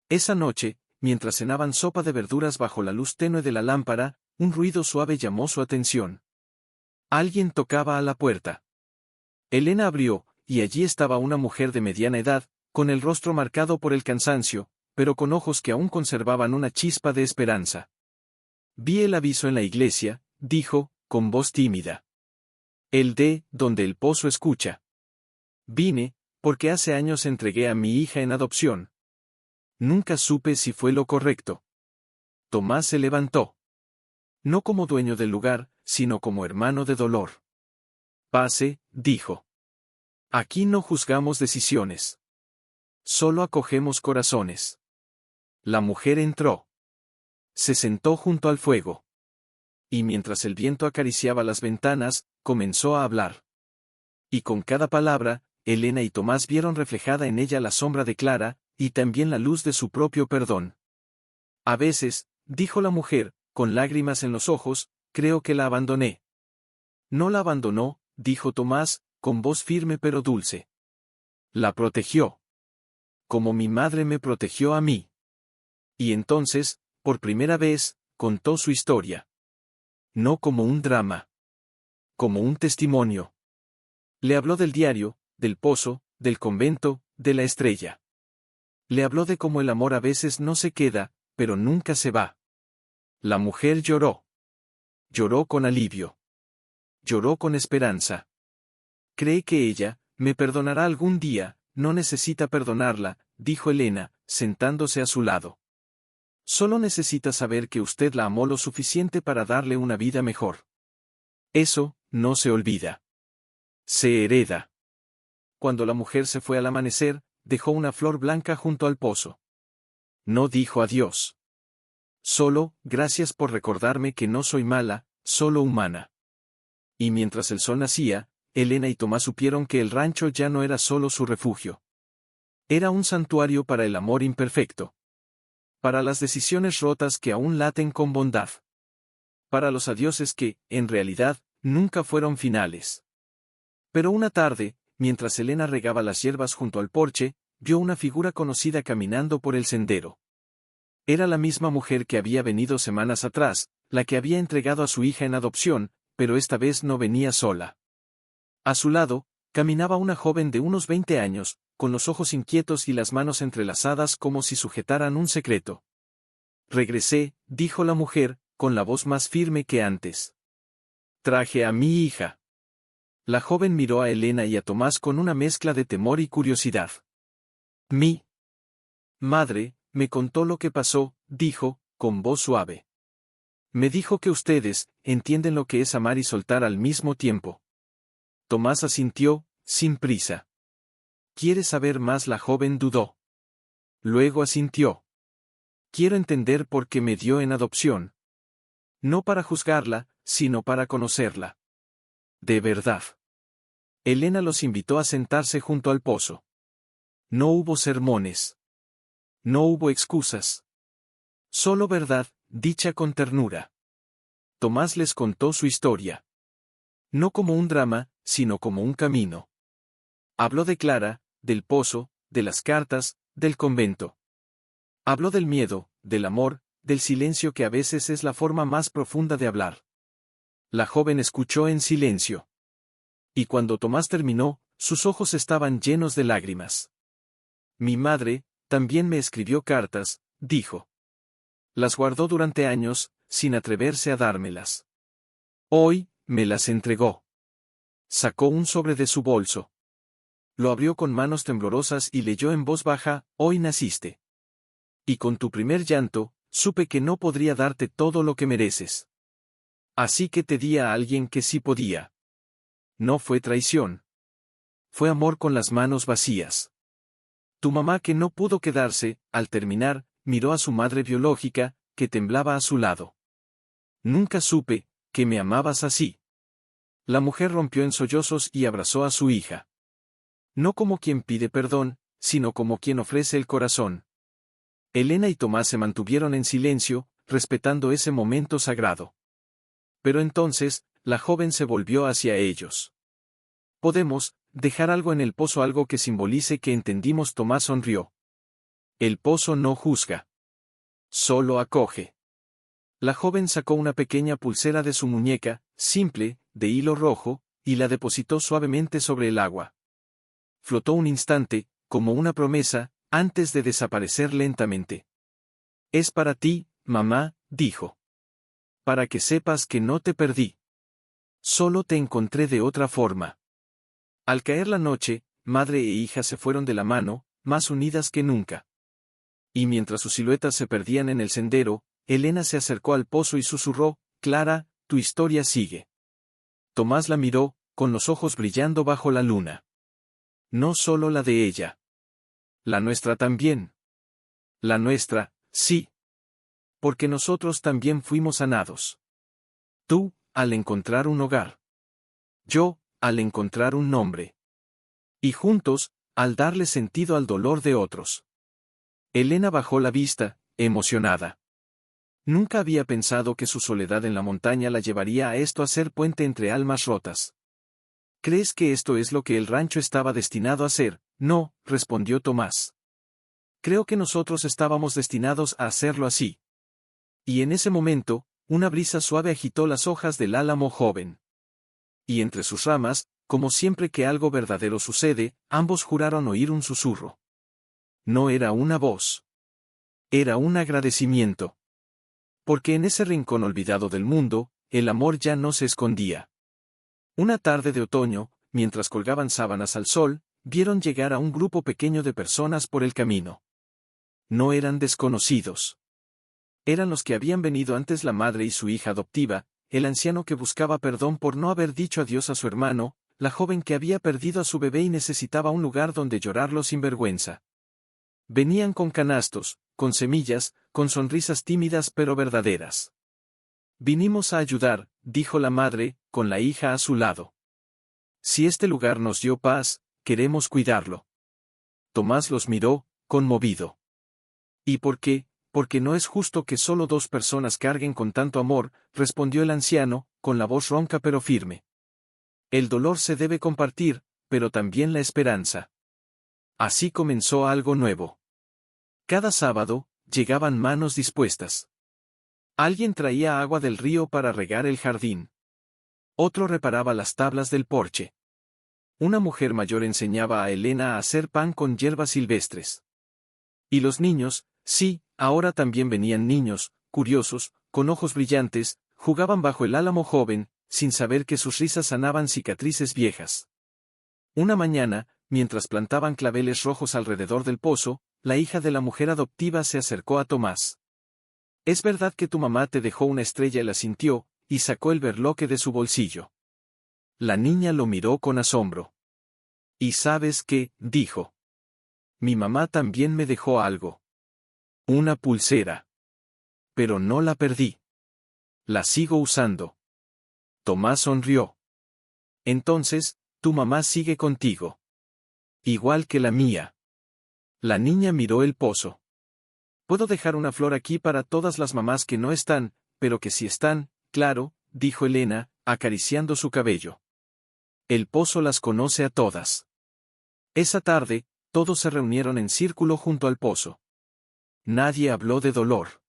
Esa noche, mientras cenaban sopa de verduras bajo la luz tenue de la lámpara, un ruido suave llamó su atención. Alguien tocaba a la puerta. Elena abrió, y allí estaba una mujer de mediana edad, con el rostro marcado por el cansancio, pero con ojos que aún conservaban una chispa de esperanza. Vi el aviso en la iglesia, dijo, con voz tímida. El de donde el pozo escucha. Vine, porque hace años entregué a mi hija en adopción. Nunca supe si fue lo correcto. Tomás se levantó. No como dueño del lugar, sino como hermano de dolor. Pase, dijo. Aquí no juzgamos decisiones. Solo acogemos corazones. La mujer entró. Se sentó junto al fuego. Y mientras el viento acariciaba las ventanas, comenzó a hablar. Y con cada palabra, Elena y Tomás vieron reflejada en ella la sombra de Clara, y también la luz de su propio perdón. A veces, dijo la mujer, con lágrimas en los ojos, creo que la abandoné. No la abandonó, dijo Tomás, con voz firme pero dulce. La protegió. Como mi madre me protegió a mí. Y entonces, por primera vez, contó su historia. No como un drama. Como un testimonio. Le habló del diario, del pozo, del convento, de la estrella. Le habló de cómo el amor a veces no se queda, pero nunca se va. La mujer lloró. Lloró con alivio. Lloró con esperanza. Cree que ella, me perdonará algún día. No necesita perdonarla, dijo Elena, sentándose a su lado. Solo necesita saber que usted la amó lo suficiente para darle una vida mejor. Eso, no se olvida. Se hereda. Cuando la mujer se fue al amanecer, dejó una flor blanca junto al pozo. No dijo adiós. Solo, gracias por recordarme que no soy mala, solo humana. Y mientras el sol nacía, Elena y Tomás supieron que el rancho ya no era solo su refugio. Era un santuario para el amor imperfecto. Para las decisiones rotas que aún laten con bondad. Para los adioses que, en realidad, nunca fueron finales. Pero una tarde, mientras Elena regaba las hierbas junto al porche, vio una figura conocida caminando por el sendero. Era la misma mujer que había venido semanas atrás, la que había entregado a su hija en adopción, pero esta vez no venía sola. A su lado, caminaba una joven de unos 20 años, con los ojos inquietos y las manos entrelazadas como si sujetaran un secreto. Regresé, dijo la mujer, con la voz más firme que antes. Traje a mi hija. La joven miró a Elena y a Tomás con una mezcla de temor y curiosidad. Mi madre me contó lo que pasó, dijo, con voz suave. Me dijo que ustedes entienden lo que es amar y soltar al mismo tiempo. Tomás asintió, sin prisa. ¿Quieres saber más? La joven dudó. Luego asintió. Quiero entender por qué me dio en adopción. No para juzgarla, sino para conocerla. De verdad. Elena los invitó a sentarse junto al pozo. No hubo sermones. No hubo excusas. Solo verdad, dicha con ternura. Tomás les contó su historia. No como un drama, sino como un camino. Habló de Clara, del pozo, de las cartas, del convento. Habló del miedo, del amor, del silencio que a veces es la forma más profunda de hablar. La joven escuchó en silencio. Y cuando Tomás terminó, sus ojos estaban llenos de lágrimas. Mi madre también me escribió cartas, dijo. Las guardó durante años, sin atreverse a dármelas. Hoy, me las entregó. Sacó un sobre de su bolso. Lo abrió con manos temblorosas y leyó en voz baja, hoy naciste. Y con tu primer llanto, supe que no podría darte todo lo que mereces. Así que te di a alguien que sí podía. No fue traición. Fue amor con las manos vacías. Tu mamá que no pudo quedarse, al terminar, miró a su madre biológica, que temblaba a su lado. Nunca supe que me amabas así. La mujer rompió en sollozos y abrazó a su hija. No como quien pide perdón, sino como quien ofrece el corazón. Elena y Tomás se mantuvieron en silencio, respetando ese momento sagrado. Pero entonces, la joven se volvió hacia ellos. ¿Podemos dejar algo en el pozo, algo que simbolice que entendimos? Tomás sonrió. El pozo no juzga. Solo acoge. La joven sacó una pequeña pulsera de su muñeca, simple, de hilo rojo, y la depositó suavemente sobre el agua. Flotó un instante, como una promesa, antes de desaparecer lentamente. Es para ti, mamá, dijo. Para que sepas que no te perdí. Solo te encontré de otra forma. Al caer la noche, madre e hija se fueron de la mano, más unidas que nunca. Y mientras sus siluetas se perdían en el sendero, Elena se acercó al pozo y susurró, Clara, tu historia sigue. Tomás la miró, con los ojos brillando bajo la luna. No solo la de ella. La nuestra también. La nuestra, sí. Porque nosotros también fuimos sanados. Tú, al encontrar un hogar. Yo, al encontrar un nombre. Y juntos, al darle sentido al dolor de otros. Elena bajó la vista, emocionada. Nunca había pensado que su soledad en la montaña la llevaría a esto, a ser puente entre almas rotas. ¿Crees que esto es lo que el rancho estaba destinado a ser? No, respondió Tomás. Creo que nosotros estábamos destinados a hacerlo así. Y en ese momento, una brisa suave agitó las hojas del álamo joven. Y entre sus ramas, como siempre que algo verdadero sucede, ambos juraron oír un susurro. No era una voz. Era un agradecimiento. Porque en ese rincón olvidado del mundo, el amor ya no se escondía. Una tarde de otoño, mientras colgaban sábanas al sol, vieron llegar a un grupo pequeño de personas por el camino. No eran desconocidos. Eran los que habían venido antes la madre y su hija adoptiva, el anciano que buscaba perdón por no haber dicho adiós a su hermano, la joven que había perdido a su bebé y necesitaba un lugar donde llorarlo sin vergüenza. Venían con canastos, con semillas, con sonrisas tímidas pero verdaderas. Vinimos a ayudar, dijo la madre, con la hija a su lado. Si este lugar nos dio paz, queremos cuidarlo. Tomás los miró, conmovido. ¿Y por qué? Porque no es justo que solo 2 personas carguen con tanto amor, respondió el anciano, con la voz ronca pero firme. El dolor se debe compartir, pero también la esperanza. Así comenzó algo nuevo. Cada sábado, llegaban manos dispuestas. Alguien traía agua del río para regar el jardín. Otro reparaba las tablas del porche. Una mujer mayor enseñaba a Elena a hacer pan con hierbas silvestres. Y los niños, sí, ahora también venían niños, curiosos, con ojos brillantes, jugaban bajo el álamo joven, sin saber que sus risas sanaban cicatrices viejas. Una mañana, mientras plantaban claveles rojos alrededor del pozo, la hija de la mujer adoptiva se acercó a Tomás. «¿Es verdad que tu mamá te dejó una estrella?» Él asintió, y sacó el berloque de su bolsillo. La niña lo miró con asombro. «¿Y sabes qué?», dijo. «Mi mamá también me dejó algo. Una pulsera. Pero no la perdí. La sigo usando». Tomás sonrió. «Entonces, tu mamá sigue contigo. Igual que la mía». La niña miró el pozo. «Puedo dejar una flor aquí para todas las mamás que no están, pero que sí están, claro», dijo Elena, acariciando su cabello. «El pozo las conoce a todas». Esa tarde, todos se reunieron en círculo junto al pozo. Nadie habló de dolor.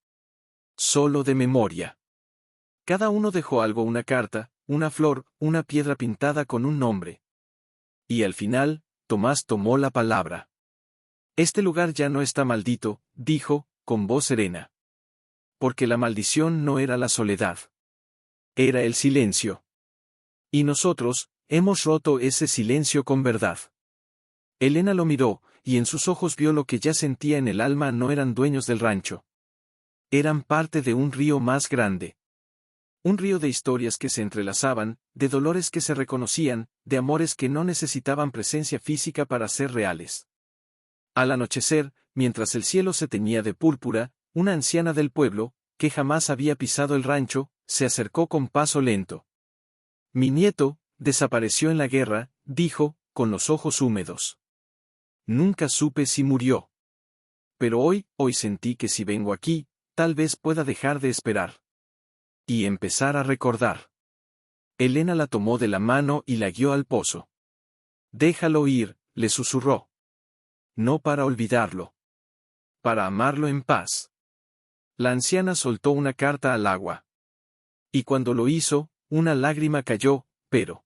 Solo de memoria. Cada uno dejó algo: una carta, una flor, una piedra pintada con un nombre. Y al final, Tomás tomó la palabra. «Este lugar ya no está maldito», dijo, con voz serena. Porque la maldición no era la soledad. Era el silencio. Y nosotros, hemos roto ese silencio con verdad. Elena lo miró, y en sus ojos vio lo que ya sentía en el alma: no eran dueños del rancho. Eran parte de un río más grande. Un río de historias que se entrelazaban, de dolores que se reconocían, de amores que no necesitaban presencia física para ser reales. Al anochecer, mientras el cielo se teñía de púrpura, una anciana del pueblo, que jamás había pisado el rancho, se acercó con paso lento. «Mi nieto desapareció en la guerra», dijo, con los ojos húmedos. «Nunca supe si murió. Pero hoy sentí que si vengo aquí, tal vez pueda dejar de esperar. Y empezar a recordar». Elena la tomó de la mano y la guió al pozo. «Déjalo ir», le susurró. «No para olvidarlo. Para amarlo en paz». La anciana soltó una carta al agua. Y cuando lo hizo, una lágrima cayó, pero